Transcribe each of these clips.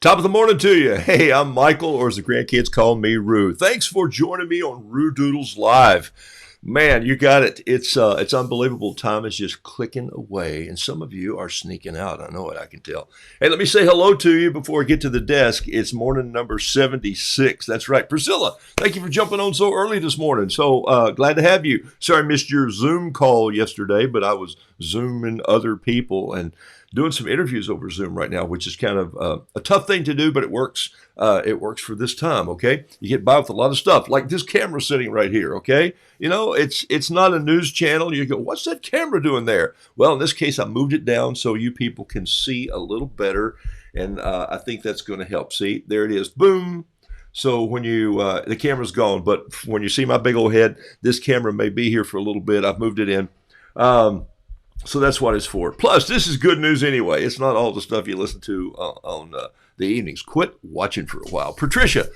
Top of the morning to you. Hey, I'm Michael, or as the grandkids call me, Roo. Thanks for joining me on Roodoodles Live. Man, you got it. It's unbelievable. Time is just clicking away, and some of you are sneaking out. I know it. I can tell. Hey, let me say hello to you before I get to the desk. It's morning number 76. That's right. Priscilla, thank you for jumping on so early this morning. So glad to have you. Sorry I missed your Zoom call yesterday, but I was Zooming other people and doing some interviews over Zoom right now, which is kind of a tough thing to do, but it works. It works for this time, okay? You get by with a lot of stuff, like this camera sitting right here, okay? You know, it's not a news channel. You go, what's that camera doing there? Well, in this case, I moved it down so you people can see a little better, and I think that's going to help. See, there it is. Boom. So when you, the camera's gone, but when you see my big old head, this camera may be here for a little bit. I've moved it in. So that's what it's for. Plus, this is good news anyway. It's not all the stuff you listen to on the evenings. Quit watching for a while. Patricia,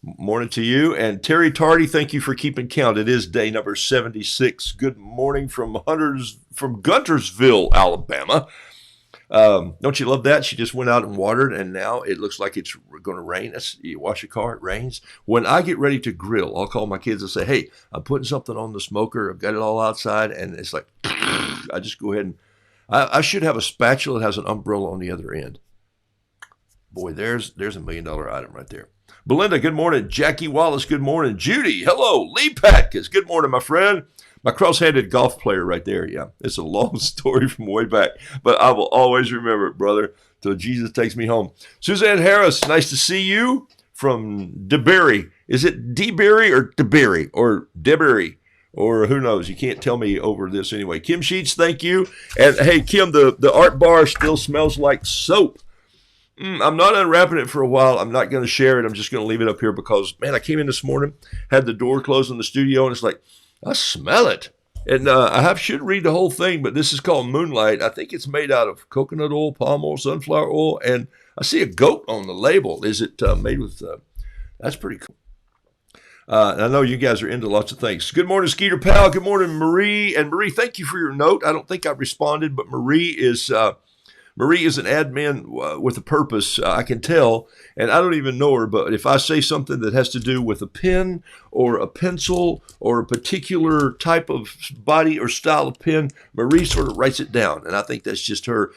morning to you. And Terry Tardy, thank you for keeping count. It is day number 76. Good morning from Guntersville, Alabama. Don't you love that? She just went out and watered, and now it looks like it's going to rain. You wash your car, it rains. When I get ready to grill, I'll call my kids and say, hey, I'm putting something on the smoker. I've got it all outside, and it's like, I just go ahead and, I should have a spatula that has an umbrella on the other end. Boy, there's $1 million item right there. Belinda, good morning. Jackie Wallace, good morning. Judy, hello. Lee Patkus, good morning, my friend. My cross-handed golf player right there, yeah. It's a long story from way back, but I will always remember it, brother, till Jesus takes me home. Suzanne Harris, nice to see you from DeBerry. Is it DeBerry or DeBerry or DeBerry? Or who knows? You can't tell me over this anyway. Kim Sheets, thank you. And hey, Kim, the art bar still smells like soap. I'm not unwrapping it for a while. I'm not going to share it. I'm just going to leave it up here because, man, I came in this morning, had the door closed in the studio, and it's like, I smell it. And should read the whole thing, but this is called Moonlight. I think it's made out of coconut oil, palm oil, sunflower oil, and I see a goat on the label. Is it made with, that's pretty cool. And I know you guys are into lots of things. Good morning, Skeeter Pal. Good morning, Marie. And Marie, thank you for your note. I don't think I responded, but Marie is an admin with a purpose, I can tell. And I don't even know her, but if I say something that has to do with a pen or a pencil or a particular type of body or style of pen, Marie sort of writes it down. And I think that's just her.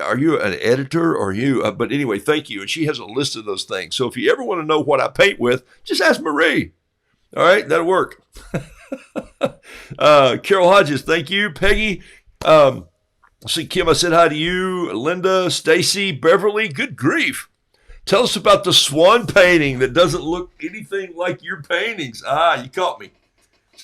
Are you an editor or you? But anyway, thank you. And she has a list of those things. So if you ever want to know what I paint with, just ask Marie. All right, that'll work. Carol Hodges, thank you. Peggy, see, Kim, I said hi to you. Linda, Stacy, Beverly, good grief. Tell us about the swan painting that doesn't look anything like your paintings. You caught me.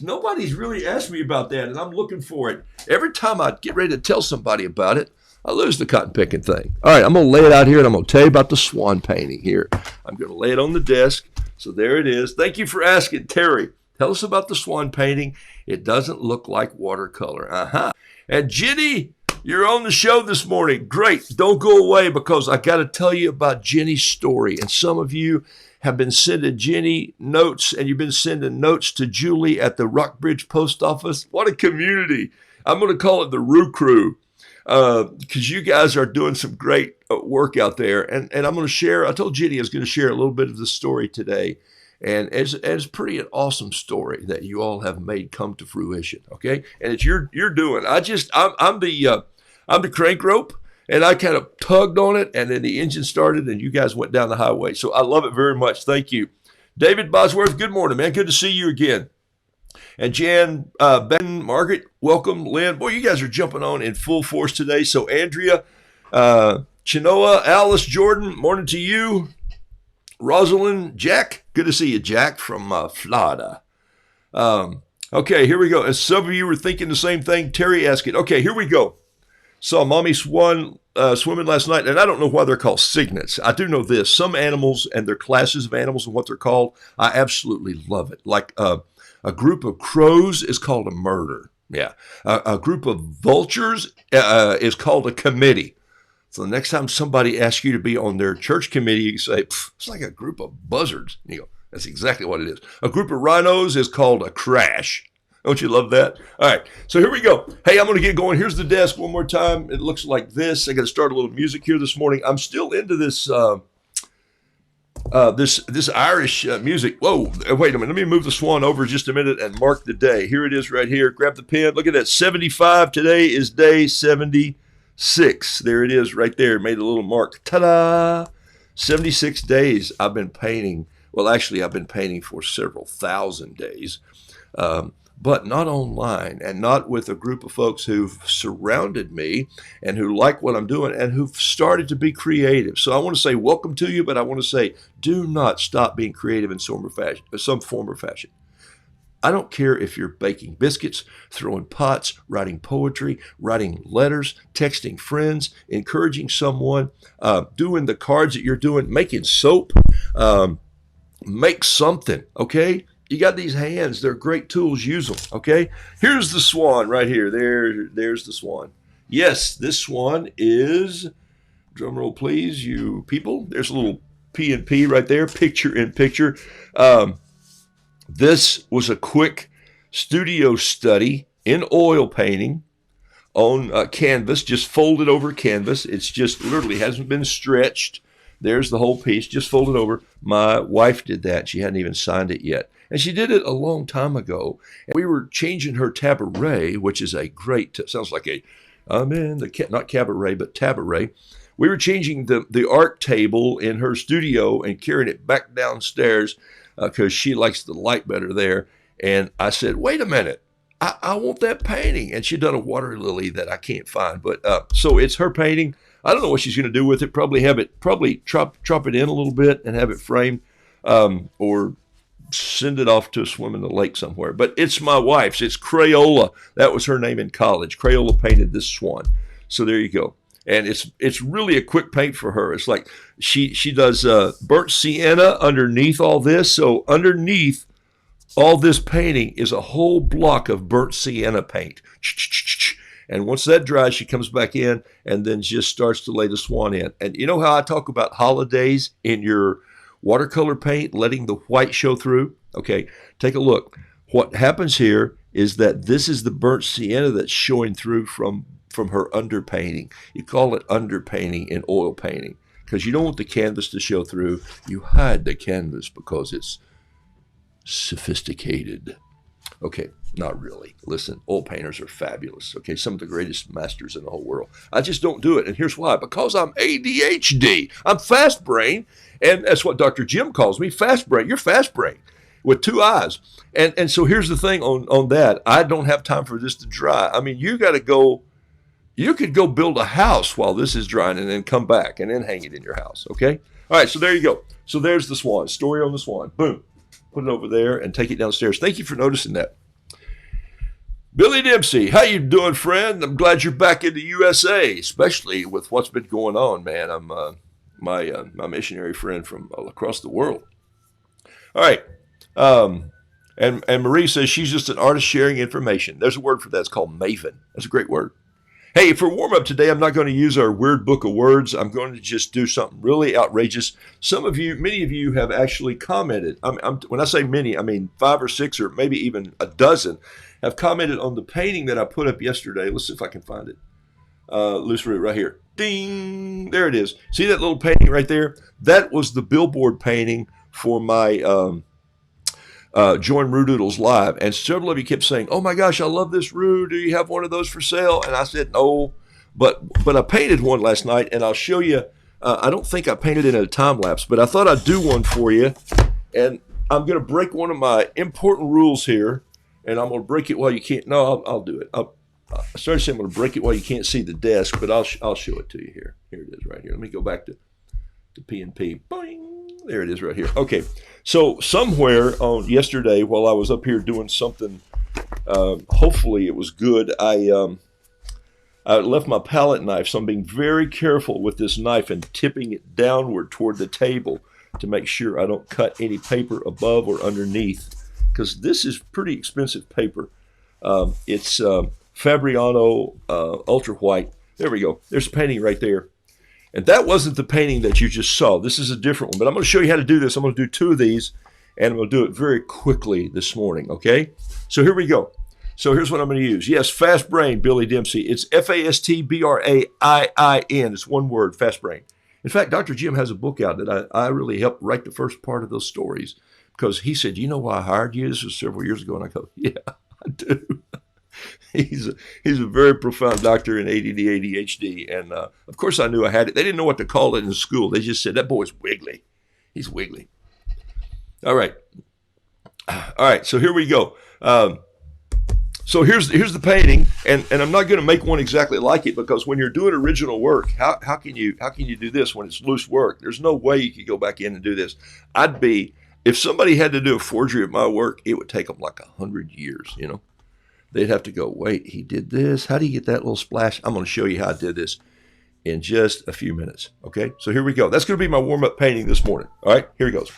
Nobody's really asked me about that, and I'm looking for it. Every time I get ready to tell somebody about it, I lose the cotton picking thing. All right, I'm going to lay it out here, and I'm going to tell you about the swan painting here. I'm going to lay it on the desk. So there it is. Thank you for asking, Terry. Tell us about the swan painting. It doesn't look like watercolor. And Jenny, you're on the show this morning. Great. Don't go away because I got to tell you about Jenny's story. And some of you have been sending Jenny notes, and you've been sending notes to Julie at the Rockbridge Post Office. What a community. I'm going to call it the Roo Crew because you guys are doing some great work out there. And I'm going to share, I told Jenny I was going to share a little bit of the story today. And it's pretty an awesome story that you all have made come to fruition, okay? And it's you're doing. I'm the crank rope, and I kind of tugged on it, and then the engine started, and you guys went down the highway. So I love it very much. Thank you. David Bosworth, good morning, man. Good to see you again. And Jan, Ben, Margaret, welcome. Lynn, boy, you guys are jumping on in full force today. So Andrea, Chinoa, Alice, Jordan, morning to you. Rosalind, Jack, good to see you, Jack, from Florida. Okay, here we go. As some of you were thinking the same thing, Terry asked it. Okay, here we go. Saw Mommy Swan swimming last night, and I don't know why they're called cygnets. I do know this. Some animals and their classes of animals and what they're called, I absolutely love it. Like a group of crows is called a murder. Yeah. A group of vultures is called a committee. So the next time somebody asks you to be on their church committee, you say, it's like a group of buzzards. You go, that's exactly what it is. A group of rhinos is called a crash. Don't you love that? All right, so here we go. Hey, I'm going to get going. Here's the desk one more time. It looks like this. I got to start a little music here this morning. I'm still into this this Irish music. Whoa, wait a minute. Let me move the swan over just a minute and mark the day. Here it is right here. Grab the pen. Look at that. 75. Today is day 76. There it is right there. Made a little mark. Ta-da! 76 days I've been painting. Well, actually, I've been painting for several thousand days. But not online and not with a group of folks who've surrounded me and who like what I'm doing and who've started to be creative. So I want to say welcome to you, but I want to say do not stop being creative in some form or fashion. I don't care if you're baking biscuits, throwing pots, writing poetry, writing letters, texting friends, encouraging someone, doing the cards that you're doing, making soap, make something, okay? You got these hands. They're great tools. Use them, okay? Here's the swan right here. There's the swan. Yes, this swan is, drum roll please, you people. There's a little P and P right there, picture in picture. This was a quick studio study in oil painting on canvas, just folded over canvas. It's just literally hasn't been stretched. There's the whole piece, just folded over. My wife did that. She hadn't even signed it yet. And she did it a long time ago. And we were changing her tabaret, which is a great, sounds like not cabaret, but tabaret. We were changing the art table in her studio and carrying it back downstairs because she likes the light better there. And I said, wait a minute, I want that painting. And she'd done a water lily that I can't find. But so it's her painting. I don't know what she's going to do with it. Probably chop it in a little bit and have it framed, or send it off to swim in the lake somewhere. But it's my wife's. It's Crayola. That was her name in college. Crayola painted this swan. So there you go. And it's really a quick paint for her. It's like she does burnt sienna underneath all this. So underneath all this painting is a whole block of burnt sienna paint. And once that dries, she comes back in and then just starts to lay the swan in. And you know how I talk about holidays in your watercolor paint, letting the white show through? Okay, take a look. What happens here is that this is the burnt sienna that's showing through from her underpainting. You call it underpainting in oil painting because you don't want the canvas to show through. You hide the canvas because it's sophisticated. Okay, not really. Listen, oil painters are fabulous. Okay, some of the greatest masters in the whole world. I just don't do it, and here's why. Because I'm ADHD. I'm fast brain, and that's what Dr. Jim calls me, fast brain. You're fast brain with two eyes. And so here's the thing on that. I don't have time for this to dry. I mean, you could go build a house while this is drying and then come back and then hang it in your house, okay? All right, so there you go. So there's the swan, story on the swan. Boom. Put it over there and take it downstairs. Thank you for noticing that. Billy Dempsey, how you doing, friend? I'm glad you're back in the USA, especially with what's been going on, man. I'm my missionary friend from across the world. All right. And Marie says she's just an artist sharing information. There's a word for that. It's called maven. That's a great word. Hey, for warm-up today, I'm not going to use our weird book of words. I'm going to just do something really outrageous. Many of you have actually commented. When I say many, I mean 5 or 6 or maybe even a dozen have commented on the painting that I put up yesterday. Let's see if I can find it. Loose root right here. Ding! There it is. See that little painting right there? That was the billboard painting for my Join Roodoodles Live. And several of you kept saying, oh my gosh, I love this Roo. Do you have one of those for sale? And I said, no. But I painted one last night, and I'll show you. I don't think I painted it in a time lapse, but I thought I'd do one for you. And I'm going to break one of my important rules here. And I'm going to break it while you can't. No, I'll do it. I started saying I'm going to break it while you can't see the desk, but I'll show it to you here. Here it is right here. Let me go back to P&P. Boing. There it is right here. Okay. So somewhere on yesterday while I was up here doing something, hopefully it was good, I left my palette knife. So I'm being very careful with this knife and tipping it downward toward the table to make sure I don't cut any paper above or underneath. Because this is pretty expensive paper. It's Fabriano Ultra White. There we go. There's a painting right there. And that wasn't the painting that you just saw. This is a different one. But I'm going to show you how to do this. I'm going to do 2 of these, and I'm going to do it very quickly this morning, okay? So here we go. So here's what I'm going to use. Yes, fast brain, Billy Dempsey. It's Fastbrain. It's one word, fast brain. In fact, Dr. Jim has a book out that I really helped write the first part of those stories because he said, you know why I hired you? This was several years ago. And I go, yeah, I do. He's a very profound doctor in ADD, ADHD. And of course, I knew I had it. They didn't know what to call it in school. They just said, that boy's wiggly. He's wiggly. All right. All right. So here we go. So here's the painting, and I'm not going to make one exactly like it because when you're doing original work, how can you do this when it's loose work? There's no way you could go back in and do this. If somebody had to do a forgery of my work, it would take them like 100 years. You know, they'd have to go, wait, he did this. How do you get that little splash? I'm going to show you how I did this in just a few minutes. Okay, so here we go. That's going to be my warm-up painting this morning. All right, here it goes.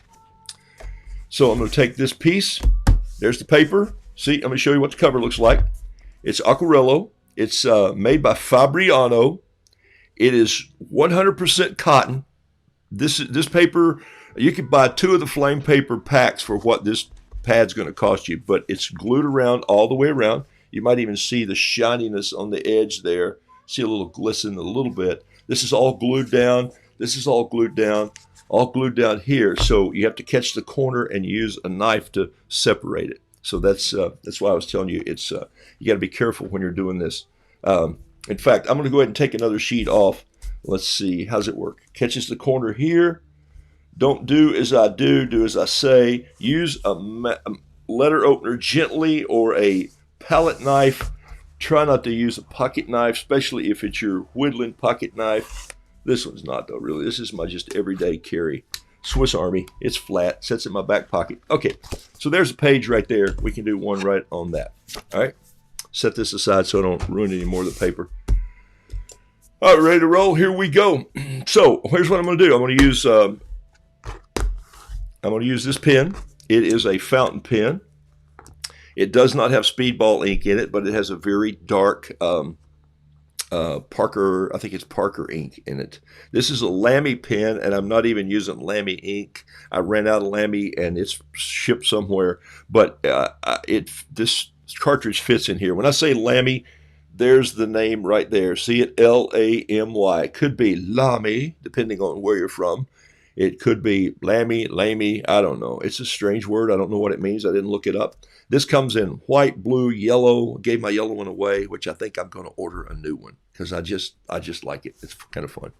So I'm going to take this piece. There's the paper. See, I'm going to show you what the cover looks like. It's Aquarello. It's made by Fabriano. It is 100% cotton. This paper, you could buy 2 of the flame paper packs for what this pad's going to cost you, but it's glued around all the way around. You might even see the shininess on the edge there. See a little glisten a little bit. This is all glued down. This is all glued down. All glued down here. So you have to catch the corner and use a knife to separate it. So that's why I was telling you you got to be careful when you're doing this. In fact, I'm going to go ahead and take another sheet off. Let's see, how's it work? Catches the corner here. Don't do as I do, do as I say. Use a letter opener gently or a palette knife. Try not to use a pocket knife, especially if it's your woodland pocket knife. This one's not though, really. This is my just everyday carry. Swiss Army. It's flat. Sits in my back pocket. Okay, so there's a page right there. We can do one right on that. All right, set this aside so I don't ruin any more of the paper. All right, ready to roll? Here we go. So here's what I'm going to do. I'm going to use this pen. It is a fountain pen. It does not have speedball ink in it, but it has a very dark Parker, I think it's Parker ink in it. This is a Lamy pen, and I'm not even using Lamy ink. I ran out of Lamy, and it's shipped somewhere. But this cartridge fits in here. When I say Lamy, there's the name right there. See it? Lamy. It could be Lamy, depending on where you're from. It could be Lamy. I don't know. It's a strange word. I don't know what it means. I didn't look it up. This comes in white, blue, yellow. Gave my yellow one away, which I think I'm going to order a new one because I just like it. It's kind of fun.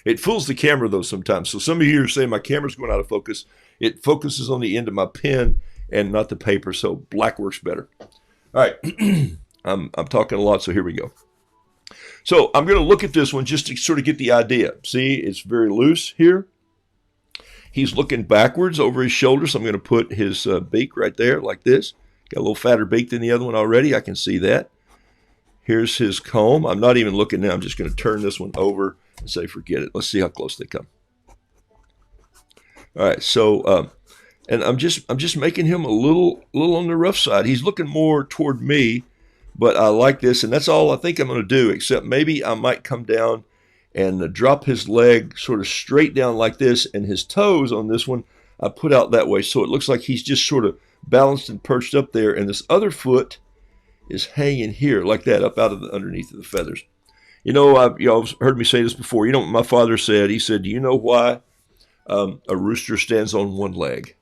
It fools the camera though sometimes. So some of you are saying my camera's going out of focus. It focuses on the end of my pen and not the paper. So black works better. All right, I'm talking a lot. So here we go. So I'm going to look at this one just to sort of get the idea. See, it's very loose here. He's looking backwards over his shoulder, so I'm going to put his beak right there like this. Got a little fatter beak than the other one already. I can see that. Here's his comb. I'm not even looking now. I'm just going to turn this one over and say forget it. Let's see how close they come. All right, so and I'm just making him a little on the rough side. He's looking more toward me, but I like this, and that's all I think I'm going to do, except maybe I might come down and drop his leg sort of straight down like this, and his toes on this one I put out that way, so it looks like he's just sort of balanced and perched up there, and this other foot is hanging here like that, up out of underneath of the feathers. You know, y'all heard me say this before. You know what my father said? He said, "Do you know why a rooster stands on one leg?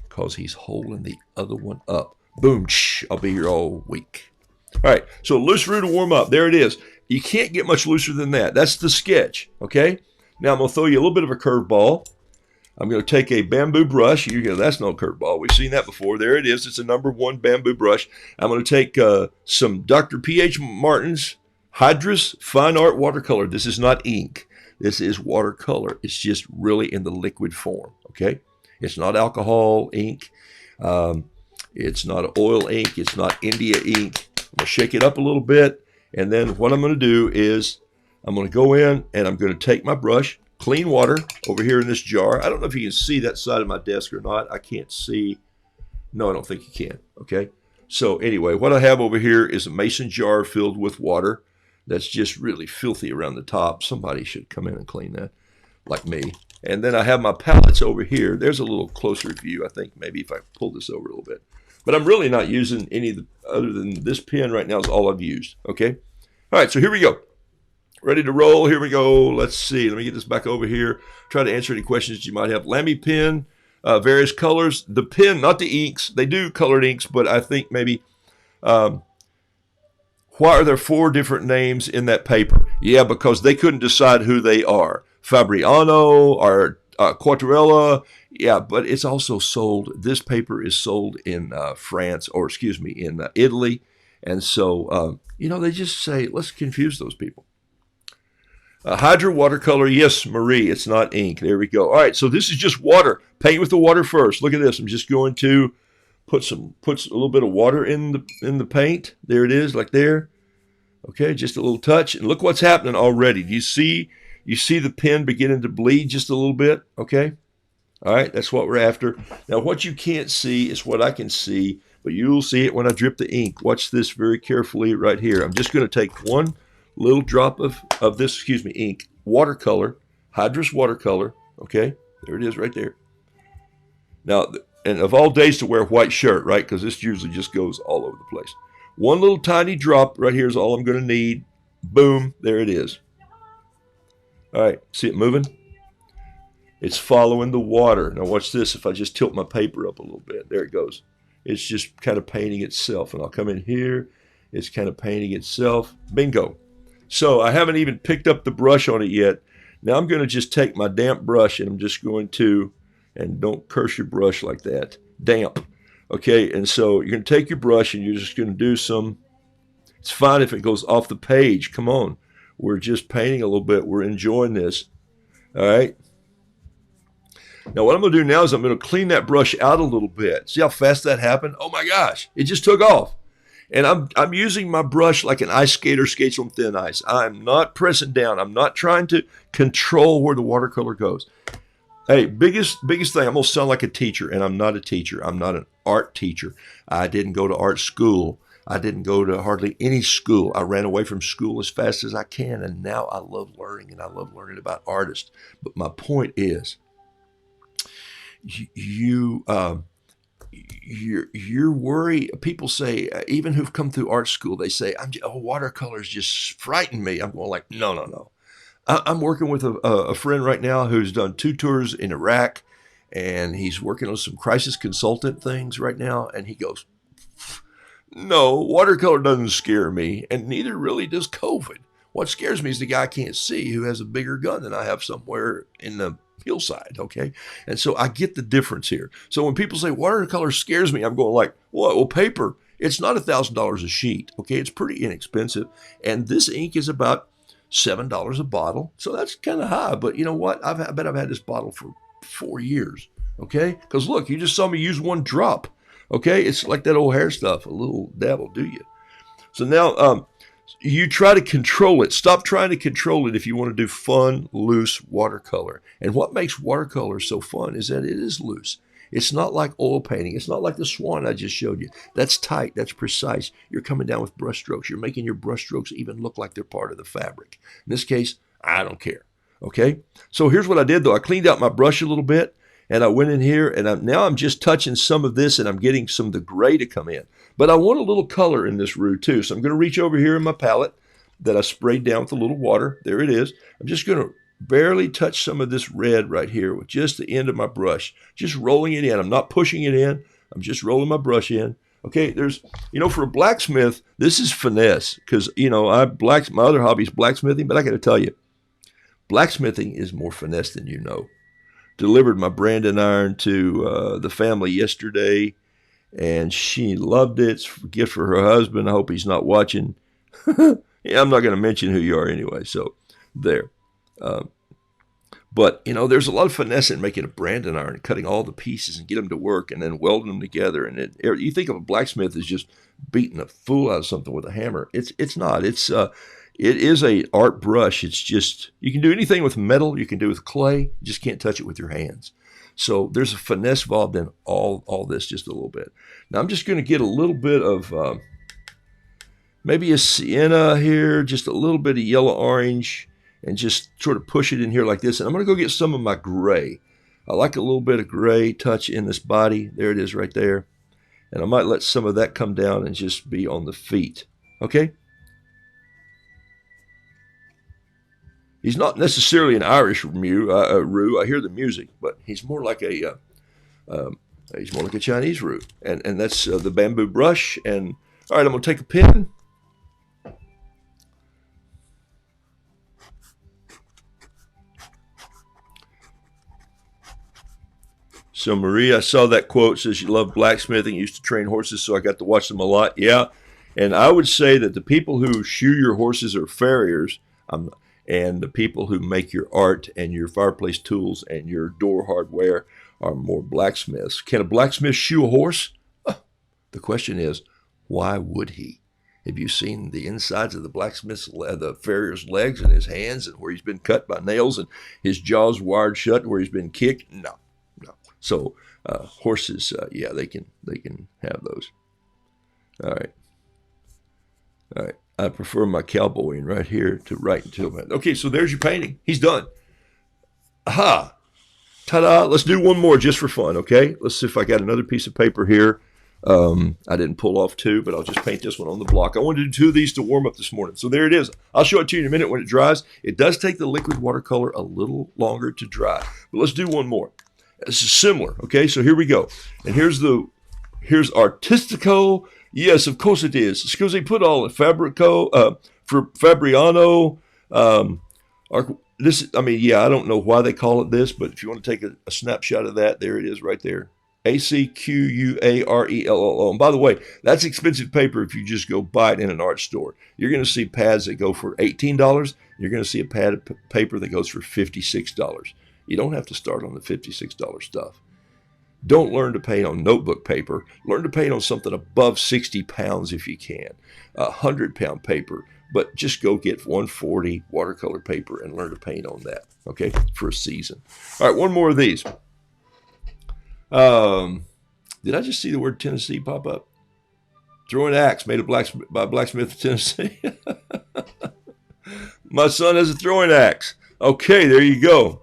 Because he's holding the other one up." Boom! I'll be here all week. All right, so loose roo to warm up. There it is. You can't get much looser than that. That's the sketch, okay? Now I'm going to throw you a little bit of a curveball. I'm going to take a bamboo brush. You go, that's no curveball. We've seen that before. There it is. It's a #1 bamboo brush. I'm going to take some Dr. P.H. Martin's Hydrus Fine Art Watercolor. This is not ink. This is watercolor. It's just really in the liquid form, okay? It's not alcohol ink. It's not oil ink. It's not India ink. I'm going to shake it up a little bit. And then what I'm going to do is I'm going to go in and I'm going to take my brush, clean water over here in this jar. I don't know if you can see that side of my desk or not. I can't see. No, I don't think you can. Okay. So anyway, what I have over here is a mason jar filled with water that's just really filthy around the top. Somebody should come in and clean that, like me. And then I have my palettes over here. There's a little closer view, I think, maybe if I pull this over a little bit. But I'm really not using any of the, other than this pen right now is all I've used, okay? All right, so here we go. Ready to roll. Here we go. Let's see. Let me get this back over here. Try to answer any questions you might have. Lamy pen, various colors. The pen, not the inks. They do colored inks, but I think maybe um, why are there 4 different names in that paper? Yeah, because they couldn't decide who they are. Fabriano or Quattrella. Yeah, but it's also sold. This paper is sold in France, or excuse me, in Italy. And so, they just say, let's confuse those people. Hydro watercolor, yes, Marie, it's not ink. There we go. All right, so this is just water. Paint with the water first. Look at this. I'm just going to put a little bit of water in the paint. There it is, like there. Okay, just a little touch, and look what's happening already. Do you see the pen beginning to bleed just a little bit? Okay. All right, that's what we're after. Now, what you can't see is what I can see, but you'll see it when I drip the ink. Watch this very carefully right here. I'm just going to take one little drop of this, ink, watercolor, hydrous watercolor. Okay, there it is right there. Now, and of all days to wear a white shirt, right? Because this usually just goes all over the place. One little tiny drop right here is all I'm going to need. Boom, there it is. All right, see it moving? It's following the water. Now watch this. If I just tilt my paper up a little bit, there it goes. It's just kind of painting itself. And I'll come in here. It's kind of painting itself. Bingo. So I haven't even picked up the brush on it yet. Now I'm going to just take my damp brush and I'm just going to, and don't curse your brush like that, damp. Okay, and so you're going to take your brush and you're just going to do some, it's fine if it goes off the page. Come on. We're just painting a little bit. We're enjoying this. All right. Now what I'm going to do now is I'm going to clean that brush out a little bit. See how fast that happened? Oh my gosh, it just took off. And I'm using my brush like an ice skater skates on thin ice. I'm not pressing down. I'm not trying to control where the watercolor goes. Hey, biggest thing, I'm going to sound like a teacher, and I'm not a teacher. I'm not an art teacher. I didn't go to art school. I didn't go to hardly any school. I ran away from school as fast as I can, and now I love learning, and I love learning about artists. But my point is, you worry. People say, even who've come through art school, they say, watercolors just frighten me. I'm going like, no. I'm working with a friend right now who's done 2 tours in Iraq, and he's working on some crisis consultant things right now. And he goes, no, watercolor doesn't scare me, and neither really does COVID. What scares me is the guy I can't see who has a bigger gun than I have somewhere in the hillside, okay? And so I get the difference here. So when people say watercolor scares me, I'm going like, what? Well, paper, it's not $1,000 a sheet, okay? It's pretty inexpensive. And this ink is about $7 a bottle. So that's kind of high. But you know what? I bet I've had this bottle for 4 years, okay? Because look, you just saw me use 1 drop, okay? It's like that old hair stuff. A little dab will do you. So now you try to control it. Stop trying to control it if you want to do fun, loose watercolor. And what makes watercolor so fun is that it is loose. It's not like oil painting. It's not like the swan I just showed you. That's tight. That's precise. You're coming down with brush strokes. You're making your brush strokes even look like they're part of the fabric. In this case, I don't care. Okay? So here's what I did, though. I cleaned out my brush a little bit, and I went in here, and now I'm just touching some of this, and I'm getting some of the gray to come in. But I want a little color in this roux, too. So I'm going to reach over here in my palette that I sprayed down with a little water. There it is. I'm just going to barely touch some of this red right here with just the end of my brush, just rolling it in. I'm not pushing it in. I'm just rolling my brush in. Okay, there's, for a blacksmith, this is finesse because, my other hobby is blacksmithing, but I got to tell you, blacksmithing is more finesse than you know. Delivered my branding iron to the family yesterday, and she loved it. It's a gift for her husband. I hope he's not watching. Yeah, I'm not going to mention who you are anyway, so there. But, there's a lot of finesse in making a branding iron, cutting all the pieces and get them to work and then welding them together. And you think of a blacksmith as just beating a fool out of something with a hammer. It's not. It is a art brush. It's just, you can do anything with metal. You can do with clay. You just can't touch it with your hands. So there's a finesse involved in all this just a little bit. Now I'm just going to get a little bit of maybe a sienna here, just a little bit of yellow orange, and just sort of push it in here like this. And I'm going to go get some of my gray. I like a little bit of gray touch in this body. There it is right there. And I might let some of that come down and just be on the feet. Okay? He's not necessarily an Irish Roo. I hear the music, but he's more like a Chinese Roo, and that's the bamboo brush. And all right, I'm gonna take a pen. So Maria, I saw that quote, says you love blacksmithing, you used to train horses, so I got to watch them a lot. Yeah, and I would say that the people who shoe your horses are farriers, and the people who make your art and your fireplace tools and your door hardware are more blacksmiths. Can a blacksmith shoe a horse? The question is, why would he? Have you seen the insides of the farrier's legs and his hands, and where he's been cut by nails and his jaws wired shut where he's been kicked? No. So horses, yeah, they can have those. All right. I prefer my cowboying right here to right until man. Okay, so there's your painting. He's done. Aha! Ta-da! Let's do one more just for fun. Okay, let's see if I got another piece of paper here. I didn't pull off two, but I'll just paint this one on the block. I wanted to do two of these to warm up this morning. So there it is. I'll show it to you in a minute when it dries. It does take the liquid watercolor a little longer to dry, but let's do one more. This is similar. Okay, so here we go. And here's Artistico. Yes, of course it is. It's because they put all the Fabriano. I don't know why they call it this, but if you want to take a snapshot of that, there it is right there. ACQUARELLO. And by the way, that's expensive paper if you just go buy it in an art store. You're going to see pads that go for $18. You're going to see a pad of paper that goes for $56. You don't have to start on the $56 stuff. Don't learn to paint on notebook paper. Learn to paint on something above 60 pounds if you can. 100-pound paper. But just go get 140 watercolor paper and learn to paint on that, okay, for a season. All right, one more of these. Did I just see the word Tennessee pop up? Throwing axe made by Blacksmith of Tennessee. My son has a throwing axe. Okay, there you go.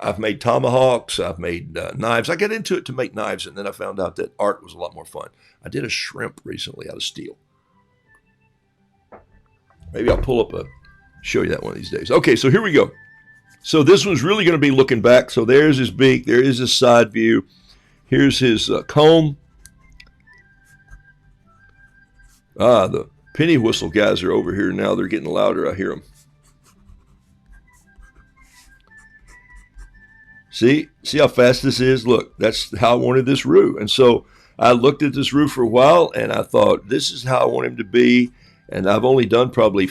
I've made tomahawks. I've made knives. I got into it to make knives, and then I found out that art was a lot more fun. I did a shrimp recently out of steel. Maybe I'll show you that one of these days. Okay, so here we go. So this one's really going to be looking back. So there's his beak. There is his side view. Here's his comb. The penny whistle guys are over here now. They're getting louder. I hear them. See how fast this is? Look, that's how I wanted this Roo. And so I looked at this Roo for a while, and I thought, this is how I want him to be. And I've only done probably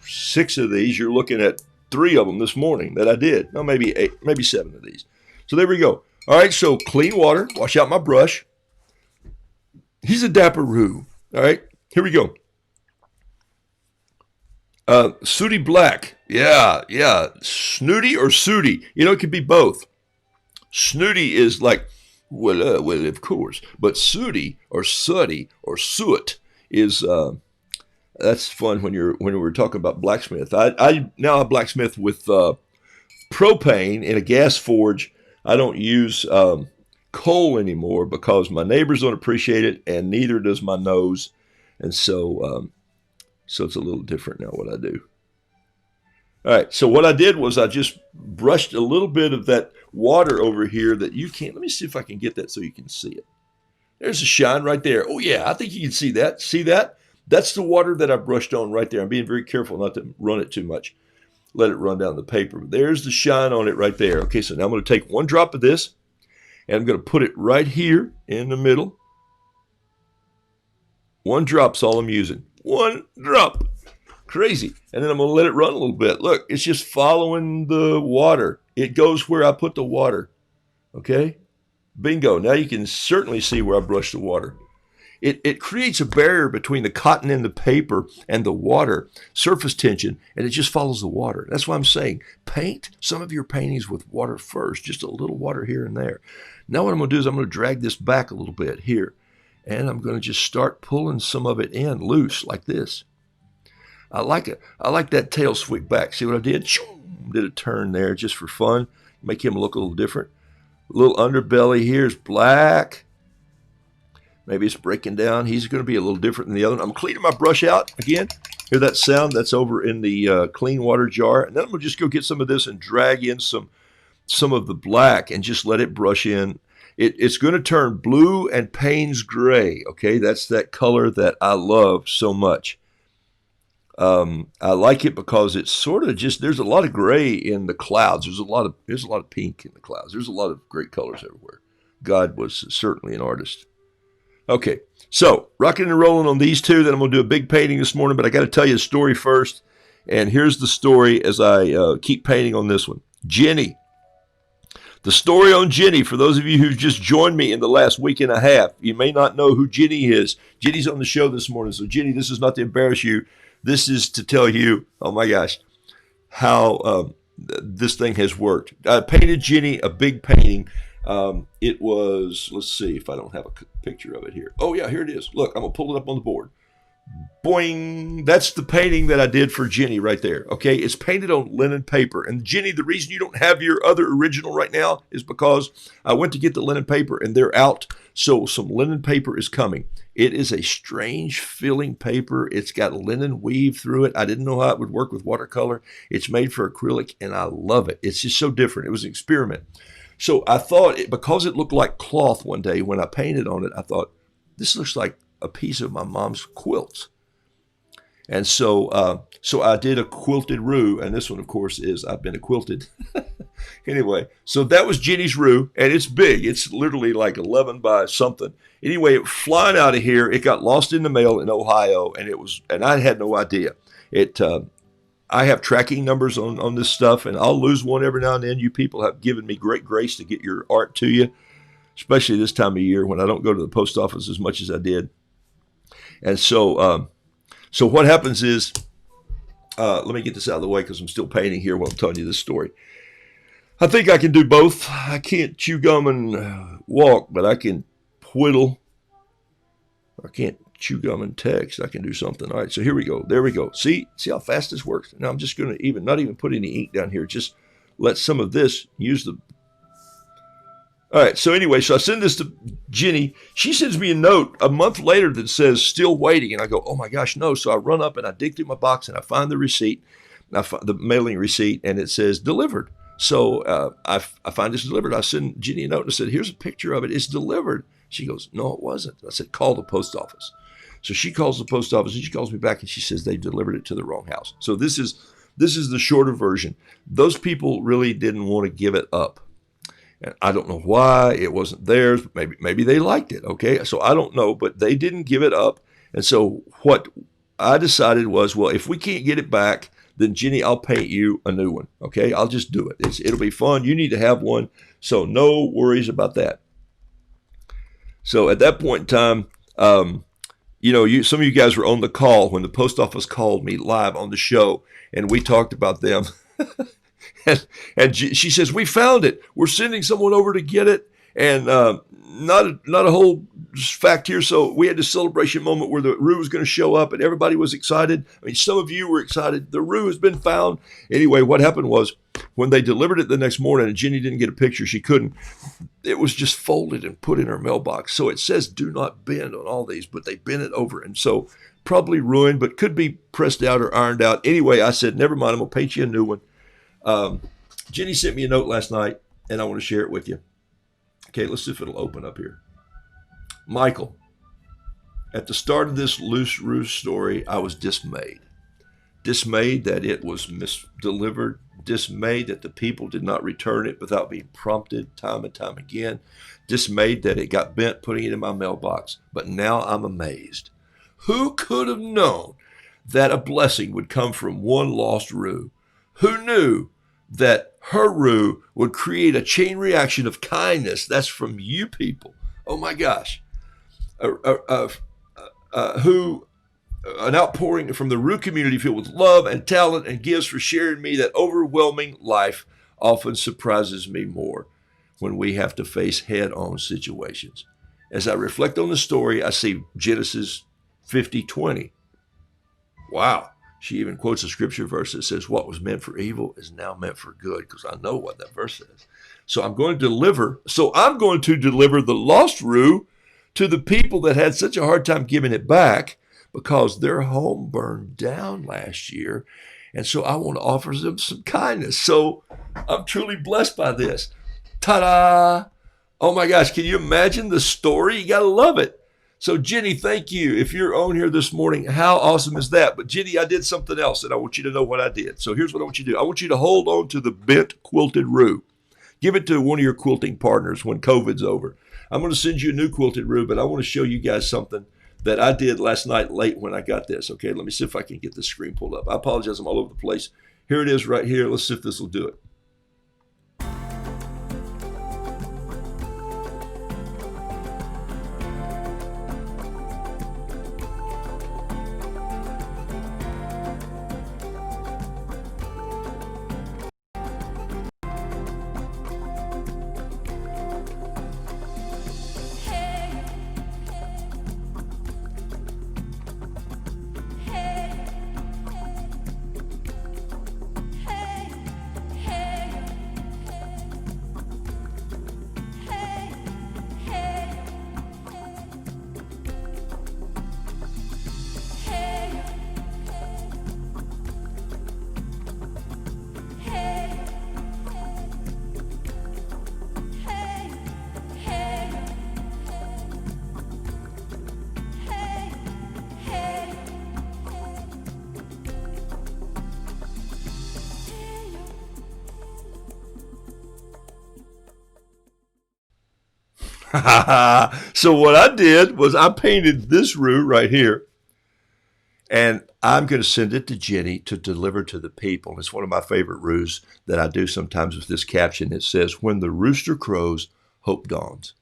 6 of these. You're looking at 3 of them this morning that I did. No, maybe 8, maybe 7 of these. So there we go. All right, so clean water. Wash out my brush. He's a dapper Roo. All right, here we go. Sooty black. Yeah. Snooty or sooty. It could be both. Snooty is like, well, of course. But sooty or sooty or soot is, that's fun when we're talking about blacksmith. I now a blacksmith with propane in a gas forge. I don't use coal anymore because my neighbors don't appreciate it, and neither does my nose. And so it's a little different now what I do. All right, so what I did was I just brushed a little bit of that water over here that you can't. Let me see if I can get that so you can see it. There's a shine right there. Oh, yeah, I think you can see that. See that? That's the water that I brushed on right there. I'm being very careful not to run it too much. Let it run down the paper. But there's the shine on it right there. Okay, so now I'm going to take 1 drop of this, and I'm going to put it right here in the middle. 1 drop's all I'm using. 1 drop. Crazy. And then I'm going to let it run a little bit. Look, it's just following the water. It goes where I put the water. Okay? Bingo. Now you can certainly see where I brushed the water. It creates a barrier between the cotton and the paper and the water, surface tension, and it just follows the water. That's why I'm saying paint some of your paintings with water first, just a little water here and there. Now what I'm going to do is I'm going to drag this back a little bit here, and I'm going to just start pulling some of it in loose like this. I like it. I like that tail sweep back. See what I did? Did a turn there just for fun. Make him look a little different. A little underbelly here is black. Maybe it's breaking down. He's going to be a little different than the other one. I'm cleaning my brush out again. Hear that sound? That's over in the clean water jar. And then I'm going to just go get some of this and drag in some of the black and just let it brush in. It's going to turn blue and Payne's gray. Okay, that's that color that I love so much. I like it because it's sort of just, there's a lot of gray in the clouds. There's a lot of pink in the clouds. There's a lot of great colors everywhere. God was certainly an artist. Okay, so rocking and rolling on these two. Then I'm going to do a big painting this morning, but I got to tell you a story first. And here's the story as I keep painting on this one. Jenny. The story on Jenny, for those of you who've just joined me in the last week and a half, you may not know who Jenny is. Jenny's on the show this morning. So Jenny, this is not to embarrass you. This is to tell you, oh my gosh, how this thing has worked. I painted Jenny a big painting. It was, let's see if I don't have a picture of it here. Oh yeah, here it is. Look, I'm going to pull it up on the board. Boing. That's the painting that I did for Jenny right there. Okay, it's painted on linen paper. And Jenny, the reason you don't have your other original right now is because I went to get the linen paper and they're out. So some linen paper is coming. It is a strange feeling paper. It's got linen weave through it. I didn't know how it would work with watercolor. It's made for acrylic and I love it. It's just so different. It was an experiment. So I thought, because it looked like cloth one day when I painted on it, I thought, this looks like a piece of my mom's quilts. And so I did a quilted roo, and this one, of course, is I've been a quilted. Anyway, so that was Jenny's roo, and it's big. It's literally like 11 by something. Anyway, it flying out of here. It got lost in the mail in Ohio, and I had no idea. I have tracking numbers on this stuff, and I'll lose one every now and then. You people have given me great grace to get your art to you, especially this time of year when I don't go to the post office as much as I did. And so what happens is, let me get this out of the way because I'm still painting here while I'm telling you this story. I think I can do both. I can't chew gum and walk, but I can whittle. I can't chew gum and text. I can do something. All right, so here we go. There we go. See how fast this works? Now I'm just going to not even put any ink down here. Just let some of this use the... All right, so anyway, so I send this to Jenny. She sends me a note a month later that says, still waiting. And I go, oh my gosh, no. So I run up and I dig through my box and I find the receipt, the mailing receipt, and it says delivered. So I find this delivered. I send Jenny a note and I said, here's a picture of it. It's delivered. She goes, no, it wasn't. I said, call the post office. So she calls the post office and she calls me back and she says they delivered it to the wrong house. So this is the shorter version. Those people really didn't want to give it up. And I don't know why it wasn't theirs. Maybe they liked it. Okay, so I don't know, but they didn't give it up. And so what I decided was, well, if we can't get it back, then Jenny, I'll paint you a new one. Okay, I'll just do it. It'll be fun. You need to have one, so no worries about that. So at that point in time, some of you guys were on the call when the post office called me live on the show, and we talked about them. And she says, we found it. We're sending someone over to get it. And not a whole fact here. So we had this celebration moment where the roo was going to show up and everybody was excited. I mean, some of you were excited. The roo has been found. Anyway, what happened was when they delivered it the next morning and Jenny didn't get a picture, she couldn't. It was just folded and put in her mailbox. So it says do not bend on all these, but they bent it over. And so probably ruined, but could be pressed out or ironed out. Anyway, I said, never mind. I'm going to paint you a new one. Jenny sent me a note last night, and I want to share it with you. Okay, let's see if it'll open up here. Michael, at the start of this loose roost story, I was dismayed. Dismayed that it was misdelivered. Dismayed that the people did not return it without being prompted time and time again. Dismayed that it got bent putting it in my mailbox. But now I'm amazed. Who could have known that a blessing would come from one lost roo? Who knew that her roo would create a chain reaction of kindness? That's from you people. Oh my gosh. An outpouring from the roo community filled with love and talent and gifts for sharing me that overwhelming life often surprises me more when we have to face head-on situations. As I reflect on the story, I see Genesis 50:20. Wow. She even quotes a scripture verse that says, what was meant for evil is now meant for good, because I know what that verse says. So I'm going to deliver the lost roo to the people that had such a hard time giving it back, because their home burned down last year. And so I want to offer them some kindness. So I'm truly blessed by this. Ta-da! Oh my gosh, can you imagine the story? You got to love it. So Jenny, thank you. If you're on here this morning, how awesome is that? But Jenny, I did something else, and I want you to know what I did. So here's what I want you to do. I want you to hold on to the bent quilted roo. Give it to one of your quilting partners when COVID's over. I'm going to send you a new quilted roo, but I want to show you guys something that I did last night late when I got this. Okay, let me see if I can get the screen pulled up. I apologize, I'm all over the place. Here it is right here. Let's see if this will do it. So what I did was I painted this roo right here, and I'm going to send it to Jenny to deliver to the people. It's one of my favorite roos that I do sometimes with this caption. It says, "When the rooster crows, hope dawns."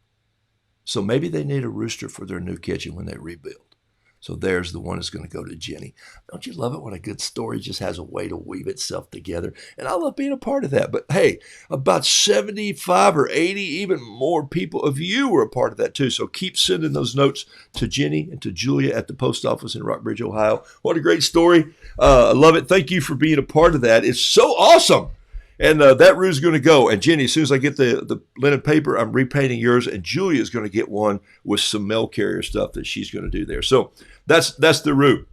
So maybe they need a rooster for their new kitchen when they rebuild. So there's the one that's going to go to Jenny. Don't you love it when a good story just has a way to weave itself together? And I love being a part of that. But hey, about 75 or 80, even more people of you were a part of that too. So keep sending those notes to Jenny and to Julia at the post office in Rockbridge, Ohio. What a great story. I love it. Thank you for being a part of that. It's so awesome. And that roo's going to go. And Jenny, as soon as I get the linen paper, I'm repainting yours. And Julia's going to get one with some mail carrier stuff that she's going to do there. So that's the roo.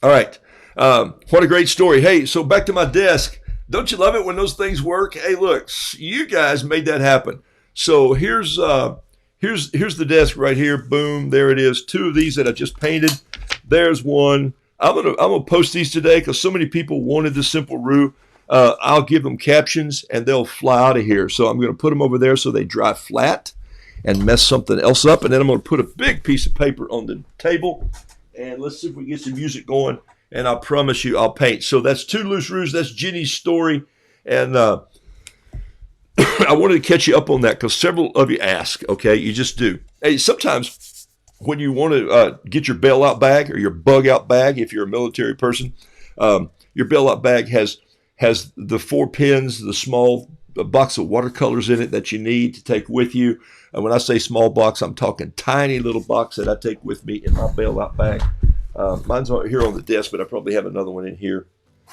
All right. What a great story. Hey, so back to my desk. Don't you love it when those things work? Hey, look, you guys made that happen. So here's the desk right here. Boom, there it is. Two of these that I just painted. There's one. I'm gonna post these today because so many people wanted the simple roo. I'll give them captions and they'll fly out of here. So I'm going to put them over there so they dry flat and mess something else up. And then I'm going to put a big piece of paper on the table. And let's see if we get some music going. And I promise you I'll paint. So that's two loose roos. That's Jenny's story. And I wanted to catch you up on that because several of you ask. Okay, you just do. Hey, sometimes when you want to get your bailout bag or your bug out bag, if you're a military person, your bailout bag has the 4 pins, the small box of watercolors in it that you need to take with you. And when I say small box, I'm talking tiny little box that I take with me in my bailout bag. Mine's here on the desk, but I probably have another one in here.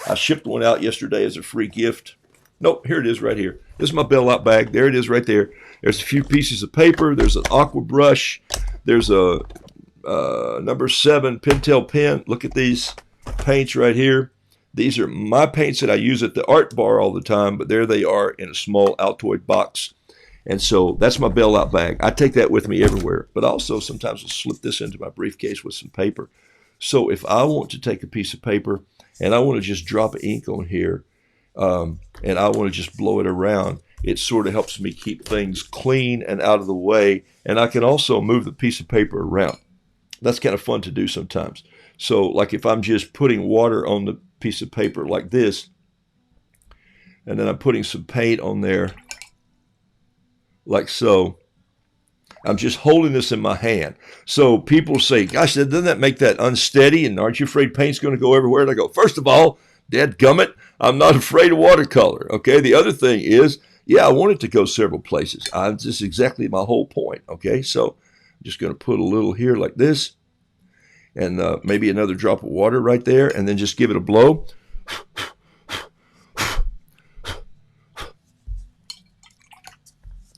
I shipped one out yesterday as a free gift. Nope, here it is right here. This is my bailout bag. There it is right there. There's a few pieces of paper. There's an aqua brush. There's a number 7 Pentel pen. Look at these paints right here. These are my paints that I use at the art bar all the time, but there they are in a small Altoid box. And so that's my bailout bag. I take that with me everywhere, but also sometimes I'll slip this into my briefcase with some paper. So if I want to take a piece of paper and I want to just drop ink on here and I want to just blow it around, it sort of helps me keep things clean and out of the way. And I can also move the piece of paper around. That's kind of fun to do sometimes. So like if I'm just putting water on the piece of paper like this, and then I'm putting some paint on there like so, I'm just holding this in my hand. So people say, gosh, doesn't that make that unsteady? And aren't you afraid paint's going to go everywhere? And I go, first of all, dadgummit, I'm not afraid of watercolor. Okay. The other thing is, yeah, I want it to go several places. This is exactly my whole point. Okay. So I'm just going to put a little here like this, and maybe another drop of water right there, and then just give it a blow.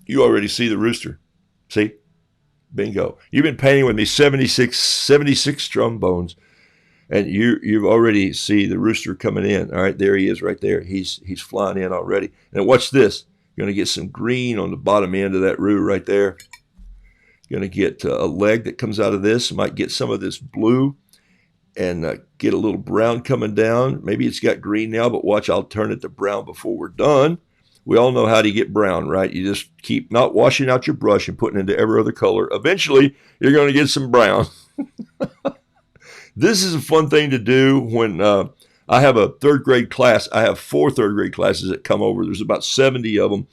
You already see the rooster. See? Bingo. You've been painting with me 76 trombones. And you've already see the rooster coming in. All right, there he is right there. He's flying in already. And watch this. You're going to get some green on the bottom end of that roux right there. You're going to get a leg that comes out of this. Might get some of this blue and get a little brown coming down. Maybe it's got green now, but watch, I'll turn it to brown before we're done. We all know how to get brown, right? You just keep not washing out your brush and putting it into every other color. Eventually, you're going to get some brown. This is a fun thing to do when I have a third grade class. I have 4 third grade classes that come over. There's about 70 of them.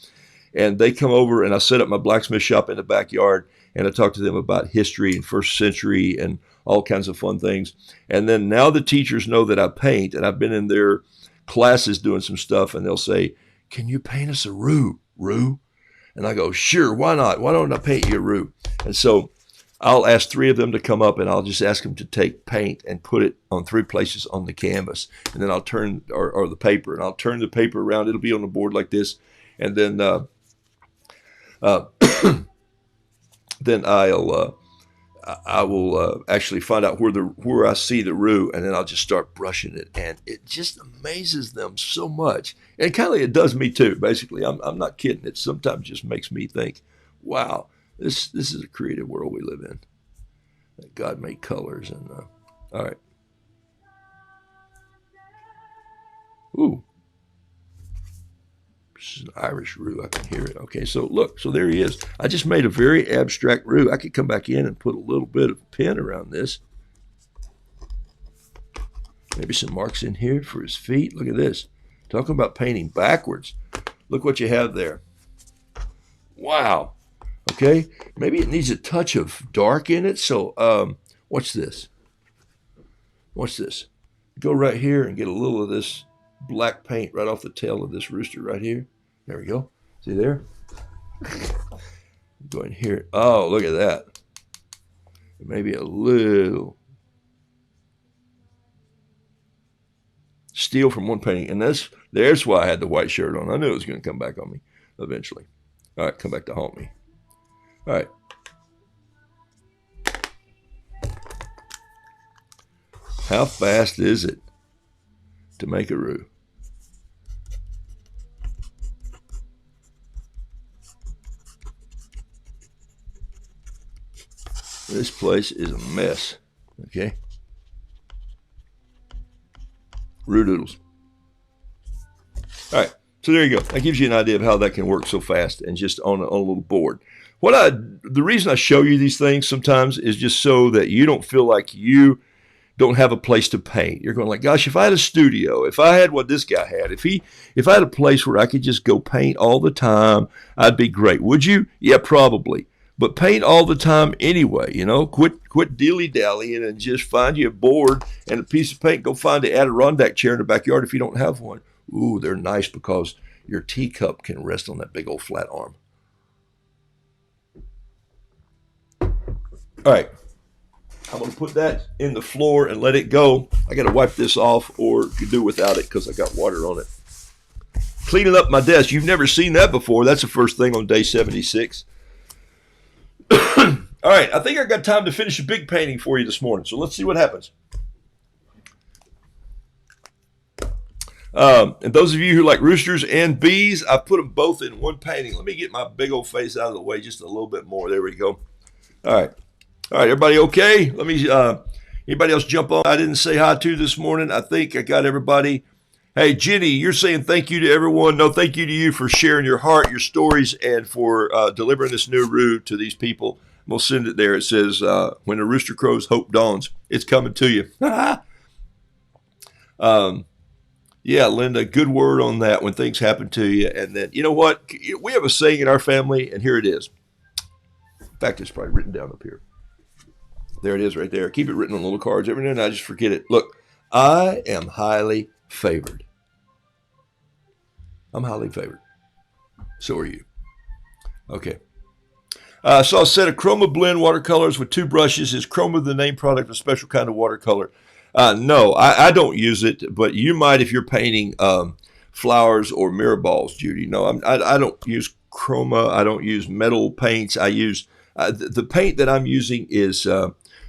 And they come over and I set up my blacksmith shop in the backyard and I talk to them about history and first century and all kinds of fun things. And then now the teachers know that I paint and I've been in their classes doing some stuff and they'll say, "Can you paint us a roux?" And I go, "Sure, why not? Why don't I paint you a roux?" And so I'll ask 3 of them to come up and I'll just ask them to take paint and put it on 3 places on the canvas. And then I'll turn, or the paper, and I'll turn the paper around. It'll be on the board like this. And then then I will actually find out where I see the roux, and then I'll just start brushing it, and it just amazes them so much. And kind of it does me too. Basically, I'm not kidding. It sometimes just makes me think, wow, this is a creative world we live in. That God made colors, and all right. Ooh. This is an Irish roux. I can hear it. Okay, so look. So there he is. I just made a very abstract roux. I could come back in and put a little bit of pen around this. Maybe some marks in here for his feet. Look at this. Talking about painting backwards. Look what you have there. Wow. Okay. Maybe it needs a touch of dark in it. So watch this. Watch this. Go right here and get a little of this black paint right off the tail of this rooster right here. There we go. See there? Go in here. Oh, look at that. Maybe a little steal from one painting. And there's why I had the white shirt on. I knew it was going to come back on me eventually. All right, come back to haunt me. All right. How fast is it to make a roux? This place is a mess, okay? Roodoodles. All right, so there you go. That gives you an idea of how that can work so fast and just on a little board. The reason I show you these things sometimes is just so that you don't feel like you don't have a place to paint. You're going like, gosh, if I had a studio, if I had what this guy had, if I had a place where I could just go paint all the time, I'd be great. Would you? Yeah, probably. But paint all the time anyway, you know. Quit dilly-dallying and just find you a board and a piece of paint. Go find an Adirondack chair in the backyard if you don't have one. Ooh, they're nice because your teacup can rest on that big old flat arm. All right. I'm going to put that in the floor and let it go. I got to wipe this off or do without it because I got water on it. Cleaning up my desk. You've never seen that before. That's the first thing on day 76. All right, I think I got time to finish a big painting for you this morning. So let's see what happens. And those of you who like roosters and bees, I put them both in one painting. Let me get my big old face out of the way just a little bit more. There we go. All right, everybody okay? Let me. Anybody else jump on? I didn't say hi to this morning. I think I got everybody. Hey, Jenny, you're saying thank you to everyone. No, thank you to you for sharing your heart, your stories, and for delivering this new roux to these people. We'll send it there. It says, when the rooster crows, hope dawns. It's coming to you. Yeah, Linda, good word on that when things happen to you. And then, you know what? We have a saying in our family, and here it is. In fact, it's probably written down up here. There it is right there. Keep it written on little cards. Every now and then I just forget it. Look, I am highly favored. I'm highly favored. So are you. Okay. I saw a set of Chroma Blend watercolors with 2 brushes. Is Chroma the name product of a special kind of watercolor? No, I don't use it, but you might if you're painting flowers or mirror balls, Judy. No, I don't use Chroma. I don't use metal paints. I use the paint that I'm using is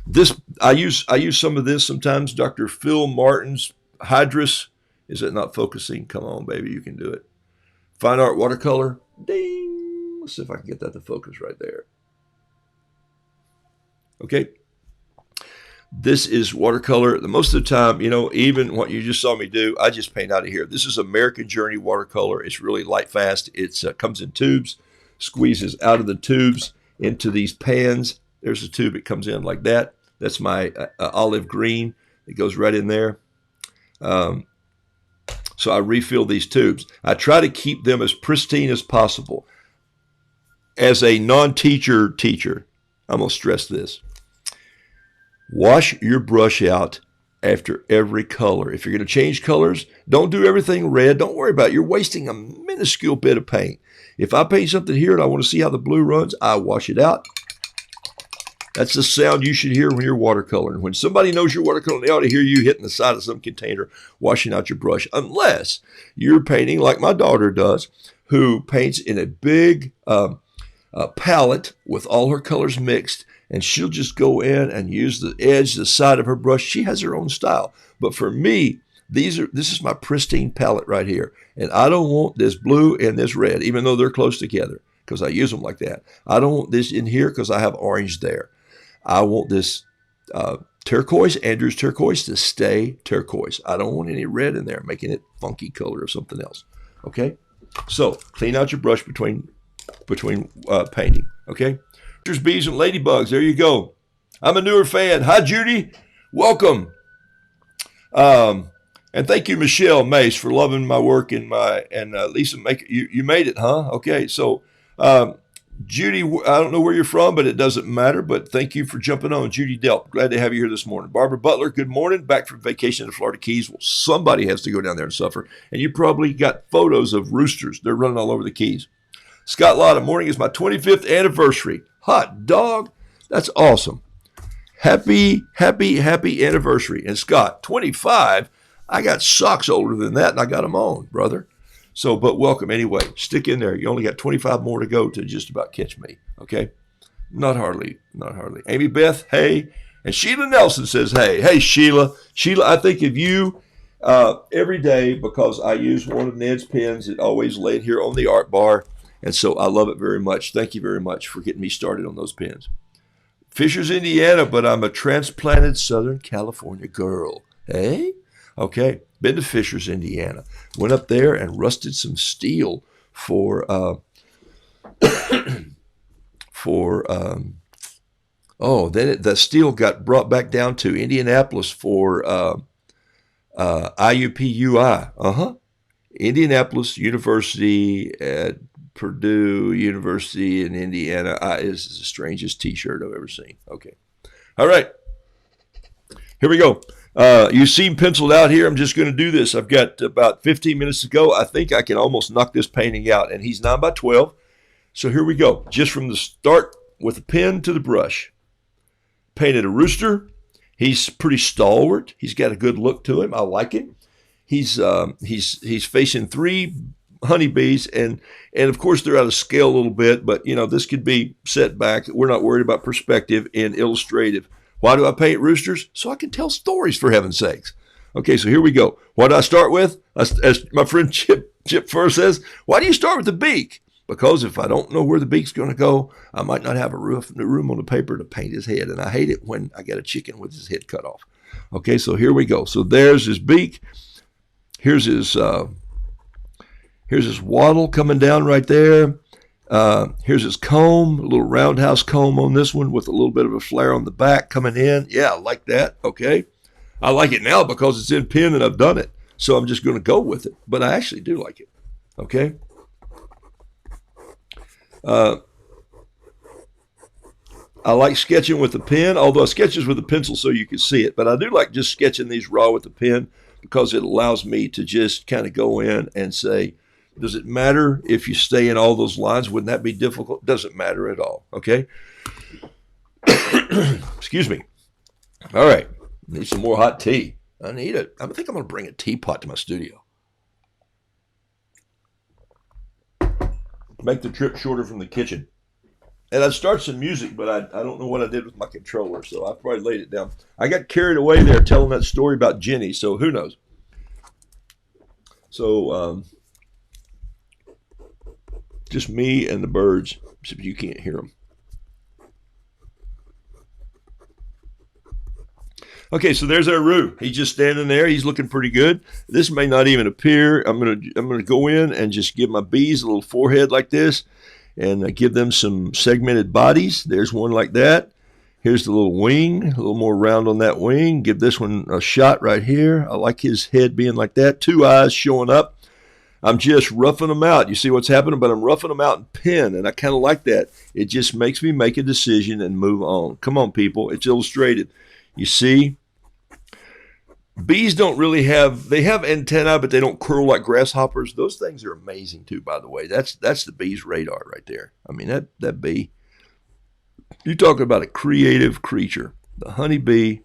This I use some of this sometimes. Dr. Phil Martin's Hydrus. Is it not focusing? Come on, baby, you can do it. Fine art watercolor. Ding. Let's see if I can get that to focus right there. Okay. This is watercolor. Most of the time, even what you just saw me do, I just paint out of here. This is American Journey watercolor. It's really light fast. It comes in tubes, squeezes out of the tubes into these pans. There's a tube. It comes in like that. That's my olive green. It goes right in there. So I refill these tubes. I try to keep them as pristine as possible. As a non-teacher teacher, I'm going to stress this. Wash your brush out after every color. If you're going to change colors, don't do everything red. Don't worry about it. You're wasting a minuscule bit of paint. If I paint something here and I want to see how the blue runs, I wash it out. That's the sound you should hear when you're watercoloring. When somebody knows you're watercoloring, they ought to hear you hitting the side of some container, washing out your brush. Unless you're painting like my daughter does, who paints in a big palette with all her colors mixed, and she'll just go in and use the edge, the side of her brush. She has her own style. But for me, this is my pristine palette right here. And I don't want this blue and this red, even though they're close together, because I use them like that. I don't want this in here because I have orange there. I want this turquoise, Andrew's turquoise, to stay turquoise. I don't want any red in there, making it funky color or something else. Okay? So clean out your brush between painting. Okay? There's bees and ladybugs. There you go. I'm a newer fan. Hi, Judy. Welcome. And thank you, Michelle Mace, for loving my work and Lisa. You made it, huh? Okay. So, Judy, I don't know where you're from, but it doesn't matter. But thank you for jumping on, Judy Delp. Glad to have you here this morning. Barbara Butler, good morning. Back from vacation to Florida Keys. Well, somebody has to go down there and suffer. And you probably got photos of roosters. They're running all over the Keys. Scott Lotta, morning is my 25th anniversary. Hot dog. That's awesome. Happy anniversary. And Scott, 25, I got socks older than that, and I got them on, brother. So, but welcome anyway. Stick in there. You only got 25 more to go to just about catch me, okay? Not hardly. Amy Beth, hey. And Sheila Nelson says, hey. Hey, Sheila. Sheila, I think of you every day because I use one of Ned's pens. It always laid here on the art bar. And so I love it very much. Thank you very much for getting me started on those pens. Fishers, Indiana, but I'm a transplanted Southern California girl. Hey? Okay. Been to Fishers, Indiana. Went up there and rusted some steel for then the steel got brought back down to Indianapolis for IUPUI. Indianapolis University at Purdue University in Indiana is the strangest T-shirt I've ever seen. Okay. All right. Here we go. You seem penciled out here. I'm just going to do this. I've got about 15 minutes to go. I think I can almost knock this painting out. And he's 9 by 12. So here we go. Just from the start with the pen to the brush. Painted a rooster. He's pretty stalwart. He's got a good look to him. I like it. He's facing 3 honeybees, and of course they're out of scale a little bit, but this could be set back. We're not worried about perspective and illustrative. Why do I paint roosters? So I can tell stories, for heaven's sakes. Okay, so here we go. What do I start with? As my friend Chip Fur says, why do you start with the beak? Because if I don't know where the beak's going to go, I might not have a room on the paper to paint his head, and I hate it when I get a chicken with his head cut off. Okay, so here we go. So there's his beak. Here's his wattle coming down right there. Here's his comb, a little roundhouse comb on this one with a little bit of a flare on the back coming in. Yeah, I like that. Okay. I like it now because it's in pen and I've done it. So I'm just going to go with it. But I actually do like it. Okay. I like sketching with the pen, although I sketches with a pencil so you can see it. But I do like just sketching these raw with the pen because it allows me to just kind of go in and say, does it matter if you stay in all those lines? Wouldn't that be difficult? Doesn't matter at all. Okay. Excuse me. All right. Need some more hot tea. I think I'm going to bring a teapot to my studio. Make the trip shorter from the kitchen. And I'd start some music, but I don't know what I did with my controller, so I probably laid it down. I got carried away there telling that story about Jenny, so who knows? So just me and the birds, except you can't hear them. Okay, so there's our Roo. He's just standing there. He's looking pretty good. This may not even appear. I'm gonna go in and just give my bees a little forehead like this, and give them some segmented bodies. There's one like that. Here's the little wing, a little more round on that wing. Give this one a shot right here. I like his head being like that. Two eyes showing up. I'm just roughing them out. You see what's happening? But I'm roughing them out in pen, and I kind of like that. It just makes me make a decision and move on. Come on, people. It's illustrated. You see? Bees don't really they have antennae, but they don't curl like grasshoppers. Those things are amazing too, by the way. That's the bee's radar right there. I mean, that bee, you're talking about a creative creature. The honeybee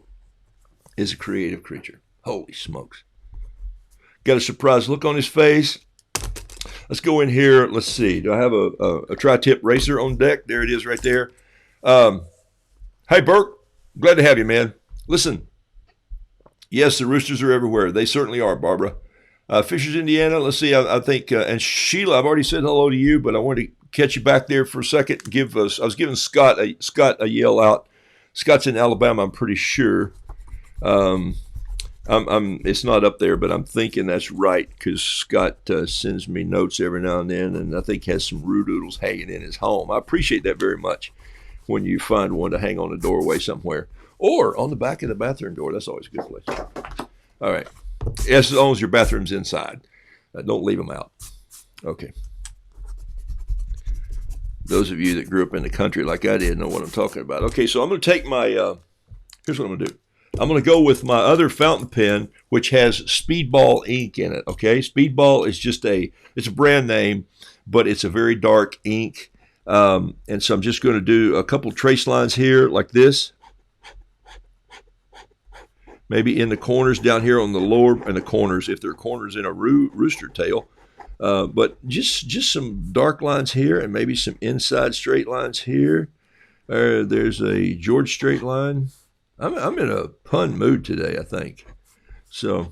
is a creative creature. Holy smokes. Got a surprised look on his face. Let's go in here. Let's see. Do I have a tri-tip racer on deck? There it is right there. Hey, Burke. Glad to have you, man. Listen. Yes, the roosters are everywhere. They certainly are, Barbara. Fishers, Indiana. Let's see. I think, and Sheila, I've already said hello to you, but I wanted to catch you back there for a second. I was giving Scott a yell out. Scott's in Alabama, I'm pretty sure. It's not up there, but I'm thinking that's right because Scott sends me notes every now and then, and I think has some Roodoodles hanging in his home. I appreciate that very much when you find one to hang on the doorway somewhere. Or on the back of the bathroom door. That's always a good place. All right. As long as your bathroom's inside. Don't leave them out. Okay. Those of you that grew up in the country like I did know what I'm talking about. Okay, so I'm going to take my, here's what I'm going to do. I'm going to go with my other fountain pen, which has Speedball ink in it, okay? Speedball is it's a brand name, but it's a very dark ink. And so I'm just going to do a couple trace lines here like this. Maybe in the corners down here on the lower, in the corners, if there are corners in a rooster tail. But just some dark lines here and maybe some inside straight lines here. There's a George straight line. I'm in a pun mood today, I think. So,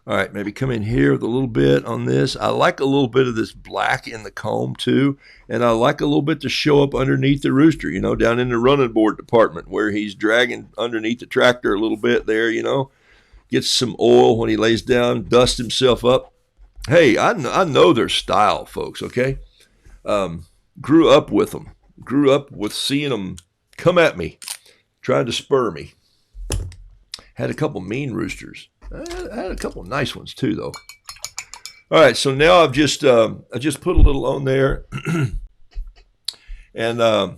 all right, maybe come in here with a little bit on this. I like a little bit of this black in the comb too. And I like a little bit to show up underneath the rooster, down in the running board department where he's dragging underneath the tractor a little bit there, Gets some oil when he lays down, dusts himself up. Hey, I know their style, folks, okay? Grew up with them. Grew up with seeing them come at me, trying to spur me. Had a couple mean roosters. I had a couple nice ones too, though. All right, so now I just put a little on there, and all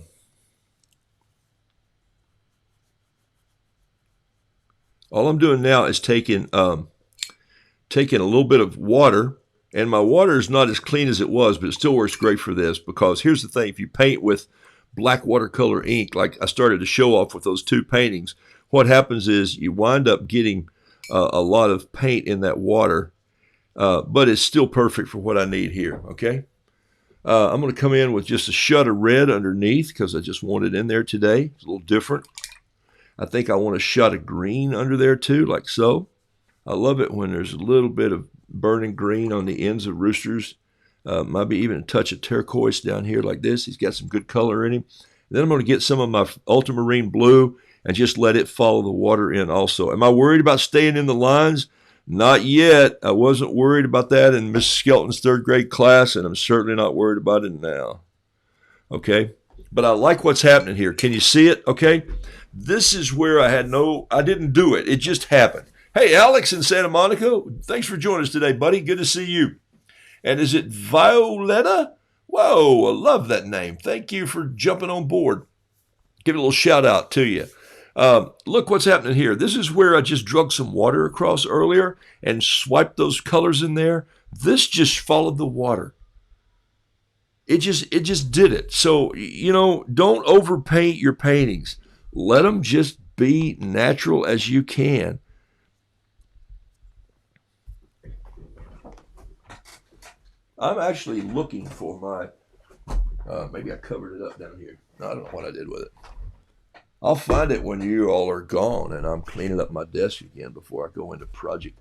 I'm doing now is taking a little bit of water, and my water is not as clean as it was, but it still works great for this because here's the thing: if you paint with black watercolor ink, like I started to show off with those two paintings, what happens is you wind up getting a lot of paint in that water, but it's still perfect for what I need here, okay? I'm going to come in with just a shot of red underneath because I just want it in there today. It's a little different. I think I want a shot of green under there too, like so. I love it when there's a little bit of burning green on the ends of roosters. Maybe even a touch of turquoise down here like this. He's got some good color in him. And then I'm going to get some of my ultramarine blue and just let it follow the water in also. Am I worried about staying in the lines? Not yet. I wasn't worried about that in Miss Skelton's third grade class, and I'm certainly not worried about it now. Okay? But I like what's happening here. Can you see it? Okay? This is where I didn't do it. It just happened. Hey, Alex in Santa Monica, thanks for joining us today, buddy. Good to see you. And is it Violetta? Whoa, I love that name. Thank you for jumping on board. Give a little shout out to you. Look what's happening here. This is where I just drug some water across earlier and swiped those colors in there. This just followed the water. It just did it. So, don't overpaint your paintings. Let them just be natural as you can. I'm actually looking for Maybe I covered it up down here. No, I don't know what I did with it. I'll find it when you all are gone and I'm cleaning up my desk again before I go into project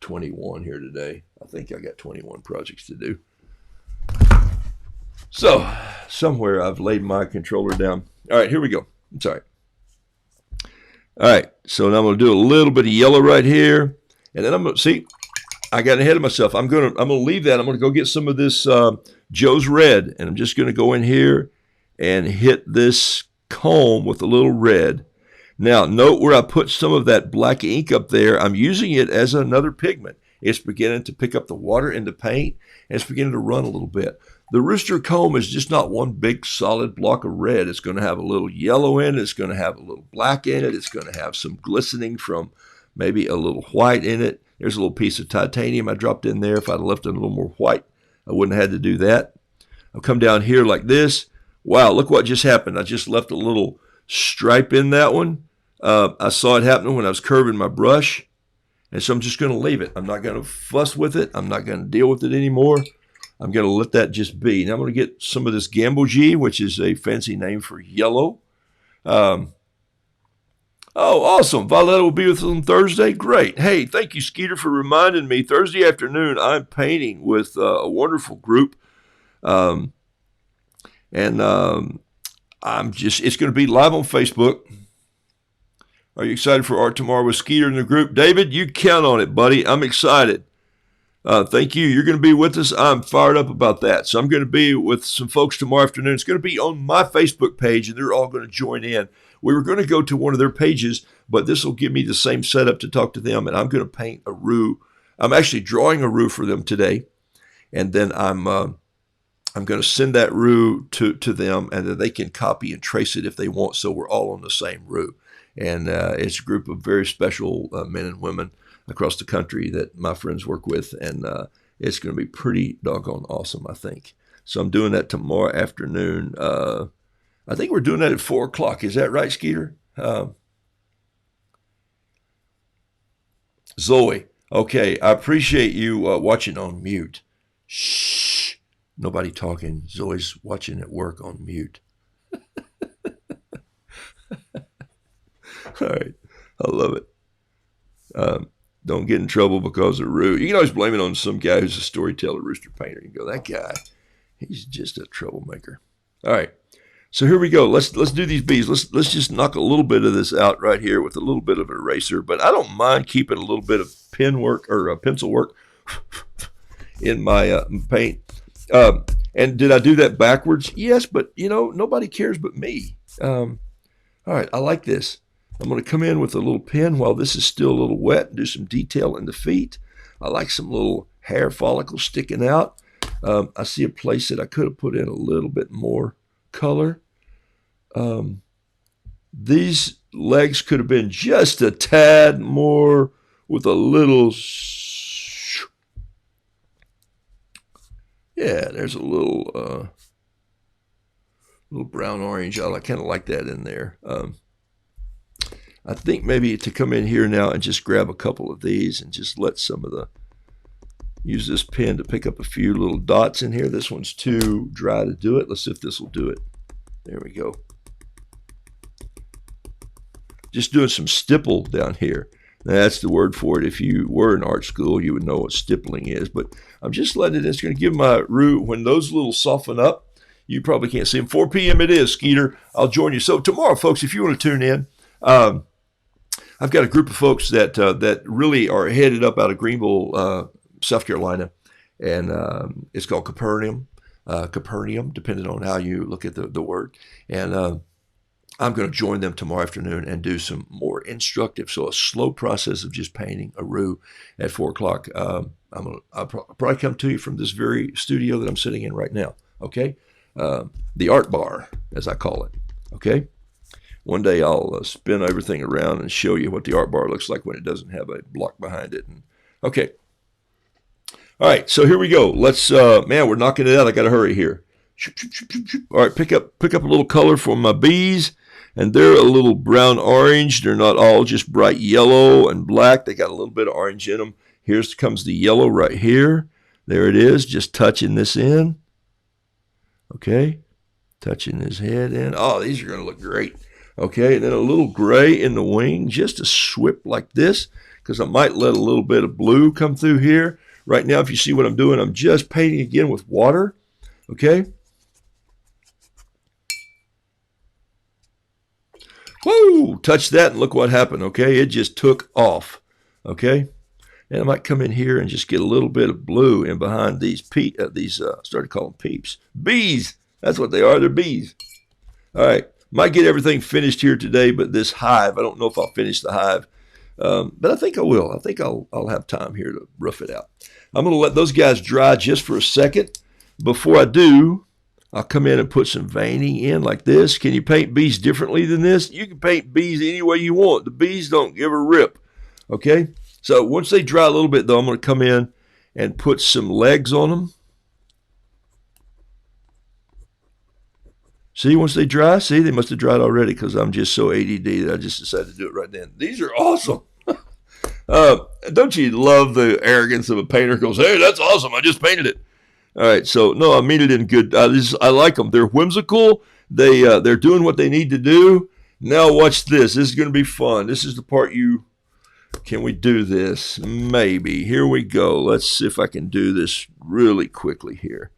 21 here today. I think I got 21 projects to do. So, somewhere I've laid my controller down. All right, here we go. It's all right. All right, so now I'm going to do a little bit of yellow right here. And then I'm going to, see, I got ahead of myself. I'm going to leave that. I'm going to go get some of this Joe's Red. And I'm just going to go in here and hit this comb with a little red. Now, note where I put some of that black ink up there. I'm using it as another pigment. It's beginning to pick up the water in the paint, and it's beginning to run a little bit. The rooster comb is just not one big solid block of red. It's going to have a little yellow in it. It's going to have a little black in it. It's going to have some glistening from maybe a little white in it. There's a little piece of titanium I dropped in there. If I'd left it a little more white, I wouldn't have had to do that. I'll come down here like this. Wow, look what just happened. I just left a little stripe in that one. I saw it happening when I was curving my brush. And so I'm just going to leave it. I'm not going to fuss with it. I'm not going to deal with it anymore. I'm going to let that just be. Now I'm going to get some of this Gamboge, which is a fancy name for yellow. Oh, awesome. Violetta will be with us on Thursday. Great. Hey, thank you, Skeeter, for reminding me. Thursday afternoon, I'm painting with a wonderful group. I'm just, it's going to be live on Facebook. Are you excited for Art Tomorrow with Skeeter in the group? David, you count on it, buddy. I'm excited. Thank you. You're going to be with us. I'm fired up about that. So I'm going to be with some folks tomorrow afternoon. It's going to be on my Facebook page, and they're all going to join in. We were going to go to one of their pages, but this will give me the same setup to talk to them, and I'm going to paint a roo. I'm actually drawing a roo for them today, and then I'm going to send that roo to them, and then they can copy and trace it if they want, so we're all on the same roo. And it's a group of very special men and women across the country that my friends work with, and it's going to be pretty doggone awesome, I think. So I'm doing that tomorrow afternoon. I think we're doing that at 4 o'clock. Is that right, Skeeter? Zoe, okay, I appreciate you watching on mute. Shh, nobody talking. Zoe's watching at work on mute. All right. I love it. Don't get in trouble because of Roo. You can always blame it on some guy who's a storyteller, rooster painter. You can go, that guy, he's just a troublemaker. All right. So here we go. Let's do these bees. Let's just knock a little bit of this out right here with a little bit of an eraser. But I don't mind keeping a little bit of pen work or pencil work in my paint. And did I do that backwards? Yes, but nobody cares but me. All right. I like this. I'm going to come in with a little pen while this is still a little wet and do some detail in the feet. I like some little hair follicles sticking out. I see a place that I could have put in a little bit more color. These legs could have been just a tad more with a little, yeah, there's a little brown orange. I kind of like that in there. I think maybe to come in here now and just grab a couple of these and just let use this pen to pick up a few little dots in here. This one's too dry to do it. Let's see if this will do it. There we go. Just doing some stipple down here. Now, that's the word for it. If you were in art school, you would know what stippling is. But I'm just letting it's going to give my root, when those little soften up, you probably can't see them. 4 p.m. it is, Skeeter. I'll join you. So tomorrow, folks, if you want to tune in, I've got a group of folks that really are headed up out of Greenville, South Carolina, and it's called Capernaum, depending on how you look at the word. And I'm going to join them tomorrow afternoon and do some more instructive, so a slow process of just painting a roux at 4 o'clock. I'll probably come to you from this very studio that I'm sitting in right now, okay? The art bar, as I call it, okay? One day I'll spin everything around and show you what the art bar looks like when it doesn't have a block behind it. Okay. All right, so here we go. Let's, man, we're knocking it out. I got to hurry here. All right, pick up a little color for my bees, and they're a little brown orange. They're not all just bright yellow and black. They got a little bit of orange in them. Here comes the yellow right here. There it is, just touching this in. Okay, Touching his head in. Oh, these are going to look great. Okay, and then a little gray in the wing, just a swip like this, because I might let a little bit of blue come through here. Right now, if you see what I'm doing, I'm just painting again with water. Okay. Woo! Touch that and look what happened. Okay, it just took off. Okay. And I might come in here and just get a little bit of blue in behind these started calling peeps. Bees. That's what they are. They're bees. All right. Might get everything finished here today, but this hive, I don't know if I'll finish the hive. But I think I will. I think I'll have time here to rough it out. I'm going to let those guys dry just for a second. Before I do, I'll come in and put some veining in like this. Can you paint bees differently than this? You can paint bees any way you want. The bees don't give a rip. Okay? So once they dry a little bit, though, I'm going to come in and put some legs on them. See, once they dry, see, they must have dried already because I'm just so ADD that I just decided to do it right then. These are awesome. Don't you love the arrogance of a painter who goes, hey, that's awesome. I just painted it. All right, so no, I mean it in good. I like them. They're whimsical. They're doing what they need to do. Now watch this. This is going to be fun. This is the part you. Can we do this? Maybe. Here we go. Let's see if I can do this really quickly here.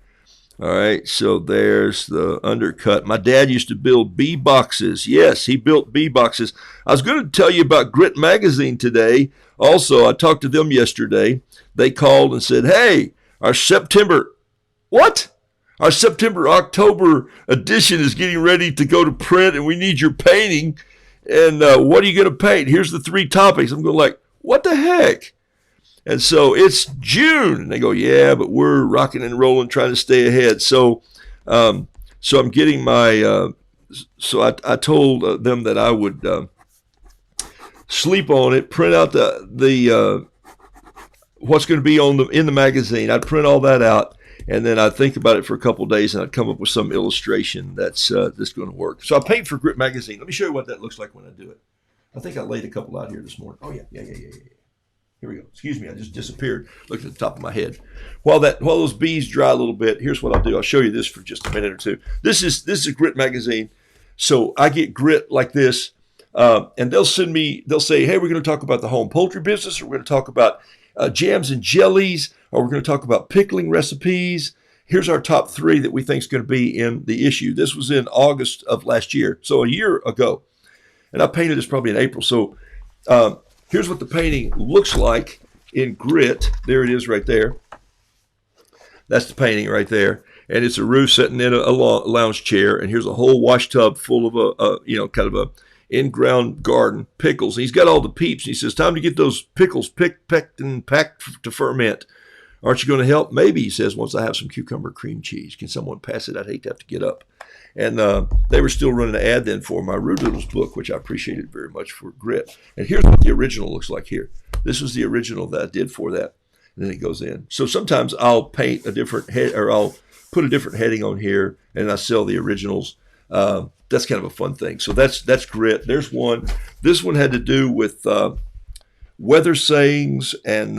All right, so there's the undercut. My dad used to build bee boxes. Yes, he built bee boxes. I was going to tell you about Grit Magazine today. Also, I talked to them yesterday. They called and said, hey, our September October edition is getting ready to go to print, and we need your painting. And what are you going to paint? Here's the 3 topics. I'm going like, what the heck? And so it's June. And they go, yeah, but we're rocking and rolling, trying to stay ahead. So I'm getting my, I told them that I would sleep on it, print out the what's going to be in the magazine. I'd print all that out. And then I'd think about it for a couple of days, and I'd come up with some illustration that's going to work. So I paint for Grit Magazine. Let me show you what that looks like when I do it. I think I laid a couple out here this morning. Oh, yeah. Here we go. Excuse me, I just disappeared. Look at the top of my head. While those bees dry a little bit, here's what I'll do. I'll show you this for just a minute or two. This is a Grit Magazine. So I get grit like this, and they'll say, hey, we're going to talk about the home poultry business, or we're going to talk about jams and jellies, or we're going to talk about pickling recipes. Here's our top 3 that we think is going to be in the issue. This was in August of last year, so a year ago. And I painted this probably in April. So here's what the painting looks like in grit. There it is right there. That's the painting right there. And it's a Ruth sitting in a lounge chair. And here's a whole wash tub full of kind of a in-ground garden, pickles. And he's got all the peeps. And he says, time to get those pickles picked and packed to ferment. Aren't you going to help? Maybe, he says, once I have some cucumber cream cheese. Can someone pass it? I'd hate to have to get up. And they were still running an ad then for my Roodoodles book, which I appreciated very much for grit. And here's what the original looks like here. This was the original that I did for that. And then it goes in. So sometimes I'll paint a different head, or I'll put a different heading on here, and I sell the originals. That's kind of a fun thing. So that's grit. There's one. This one had to do with weather sayings and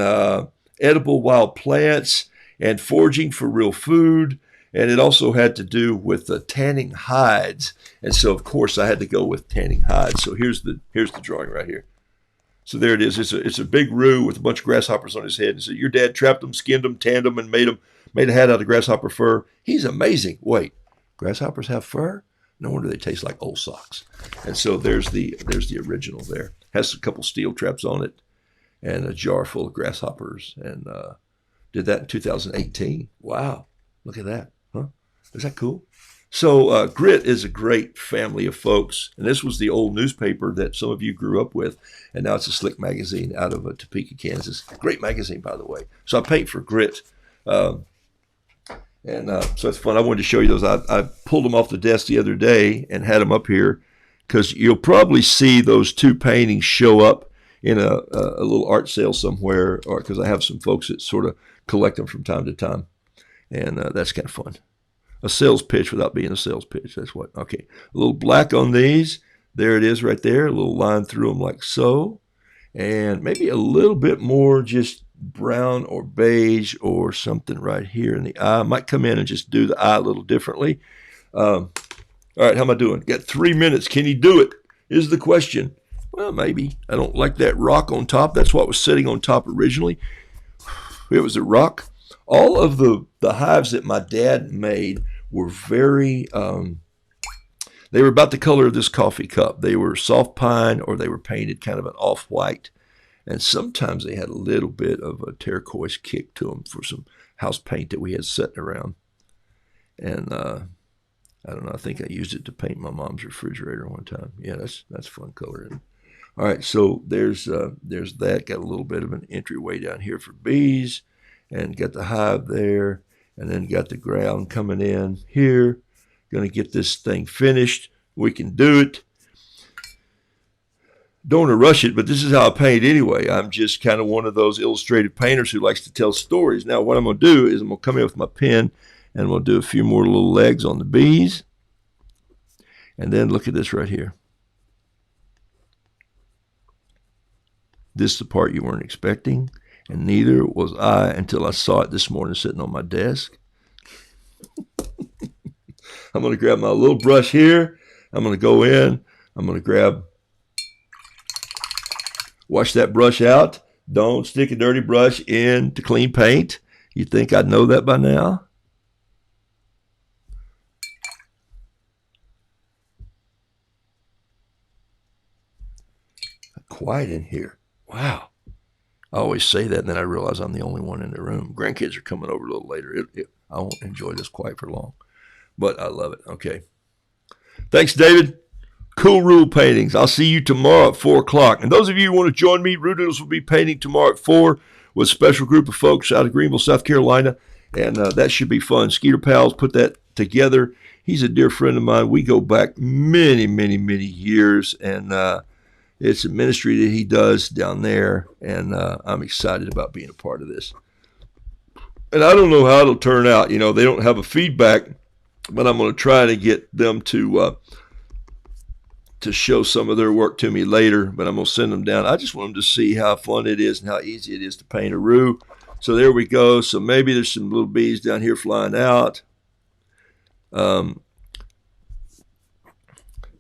edible wild plants and foraging for real food. And it also had to do with tanning hides. And so, of course, I had to go with tanning hides. So here's the drawing right here. So there it is. It's a big roo with a bunch of grasshoppers on his head. And so your dad trapped them, skinned them, tanned them, and made a hat out of grasshopper fur. He's amazing. Wait, grasshoppers have fur? No wonder they taste like old socks. And so there's the original there. Has a couple steel traps on it and a jar full of grasshoppers. And did that in 2018. Wow. Look at that. Huh? Is that cool? So Grit is a great family of folks. And this was the old newspaper that some of you grew up with. And now it's a slick magazine out of Topeka, Kansas. Great magazine, by the way. So I paint for Grit. So it's fun. I wanted to show you those. I pulled them off the desk the other day and had them up here because you'll probably see those 2 paintings show up in a little art sale somewhere, or because I have some folks that sort of collect them from time to time. And that's kind of fun. A sales pitch without being a sales pitch. That's what. Okay. A little black on these. There it is right there. A little line through them like so. And maybe a little bit more just brown or beige or something right here in the eye. I might come in and just do the eye a little differently. All right, how am I doing? Got 3 minutes. Can he do it? Is the question. Well, maybe. I don't like that rock on top. That's what was sitting on top originally. It was a rock. All of the hives that my dad made were very, they were about the color of this coffee cup. They were soft pine or they were painted kind of an off-white. And sometimes they had a little bit of a turquoise kick to them for some house paint that we had sitting around. And I don't know, I think I used it to paint my mom's refrigerator one time. Yeah, that's fun color. All right, so there's that. Got a little bit of an entryway down here for bees, and got the hive there, and then got the ground coming in here. Going to get this thing finished. We can do it. Don't want to rush it, but this is how I paint anyway. I'm just kind of one of those illustrative painters who likes to tell stories. Now, what I'm going to do is I'm going to come in with my pen, and we'll do a few more little legs on the bees. And then look at this right here. This is the part you weren't expecting, and neither was I until I saw it this morning sitting on my desk. I'm going to grab my little brush here. I'm going to go in. I'm going to wash that brush out. Don't stick a dirty brush into clean paint. You think I'd know that by now? Quiet in here. Wow. I always say that, and then I realize I'm the only one in the room. Grandkids are coming over a little later. I won't enjoy this quiet for long, but I love it. Okay. Thanks, David. Cool rule paintings. I'll see you tomorrow at 4 o'clock. And those of you who want to join me, Roodoodles will be painting tomorrow at 4 with a special group of folks out of Greenville, South Carolina, and that should be fun. Skeeter Pals put that together. He's a dear friend of mine. We go back many, many, many years, and it's a ministry that he does down there, and I'm excited about being a part of this. And I don't know how it'll turn out. You know, they don't have a feedback, but I'm going to try to get them to show some of their work to me later, but I'm going to send them down. I just want them to see how fun it is and how easy it is to paint a roo. So there we go. So maybe there's some little bees down here flying out.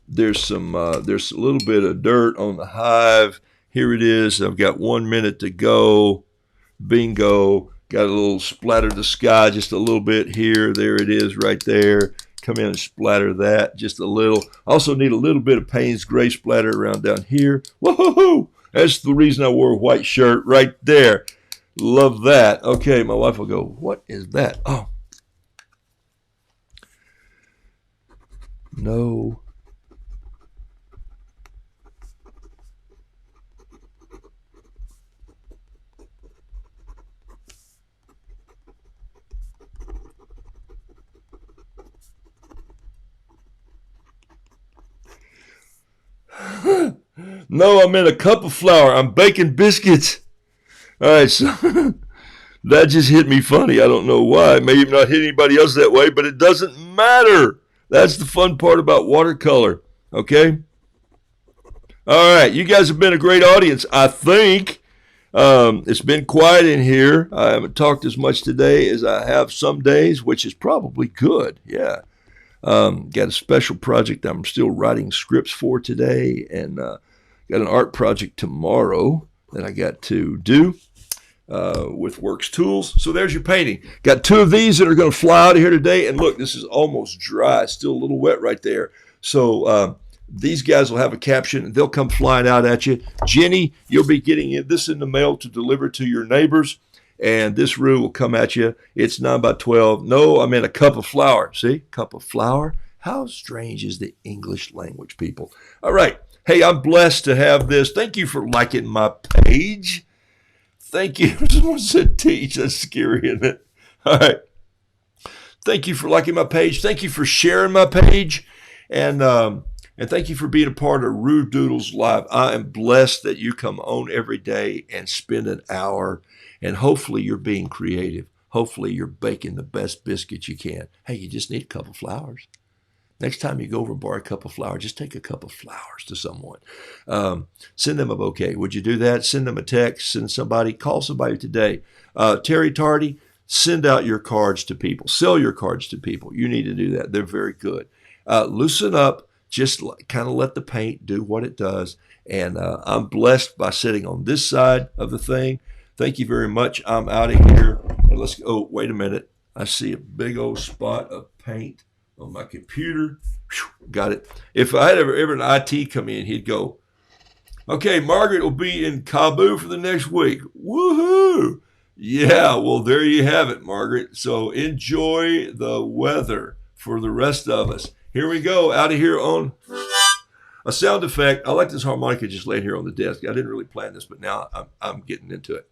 There's a little bit of dirt on the hive. Here it is. I've got 1 minute to go. Bingo. Got a little splatter the sky just a little bit here. There it is right there. Come in and splatter that just a little. Also need a little bit of Payne's Gray splatter around down here. Whoa! That's the reason I wore a white shirt right there. Love that. Okay, my wife will go, what is that? Oh. No. No, I'm in a cup of flour. I'm baking biscuits. All right, so that just hit me funny. I don't know why. Maybe not hit anybody else that way, but it doesn't matter. That's the fun part about watercolor, okay? All right, you guys have been a great audience, I think. It's been quiet in here. I haven't talked as much today as I have some days, which is probably good, yeah. Got a special project I'm still writing scripts for today, and got an art project tomorrow that I got to do with Works Tools. So there's your painting. Got 2 of these that are going to fly out of here today, and look, this is almost dry. It's still a little wet right there. So these guys will have a caption, and they'll come flying out at you. Jenny, you'll be getting this in the mail to deliver to your neighbors. And this roo will come at you. It's 9 by 12. No, I meant a cup of flour. See? Cup of flour. How strange is the English language, people? All right. Hey, I'm blessed to have this. Thank you for liking my page. Thank you. Someone said teach. That's scary, isn't it? All right. Thank you for liking my page. Thank you for sharing my page. And thank you for being a part of Roodoodles Live. I am blessed that you come on every day and spend an hour. And hopefully you're being creative. Hopefully you're baking the best biscuits you can. Hey, you just need a couple of flowers. Next time you go over and borrow a cup of flour, just take a cup of flowers to someone. Send them a bouquet. Would you do that? Send them a text. Send somebody. Call somebody today. Terry Tardy, Send out your cards to people. Sell your cards to people. You need to do that. They're very good. Loosen up. Just kind of let the paint do what it does. And I'm blessed by sitting on this side of the thing. Thank you very much. I'm out of here. And let's go. Oh, wait a minute. I see a big old spot of paint on my computer. Whew, got it. If I had ever an IT come in, he'd go, okay, Margaret will be in Cebu for the next week. Woohoo! Yeah, well, there you have it, Margaret. So enjoy the weather for the rest of us. Here we go, out of here on a sound effect. I like this harmonica just laying here on the desk. I didn't really plan this, but now I'm getting into it.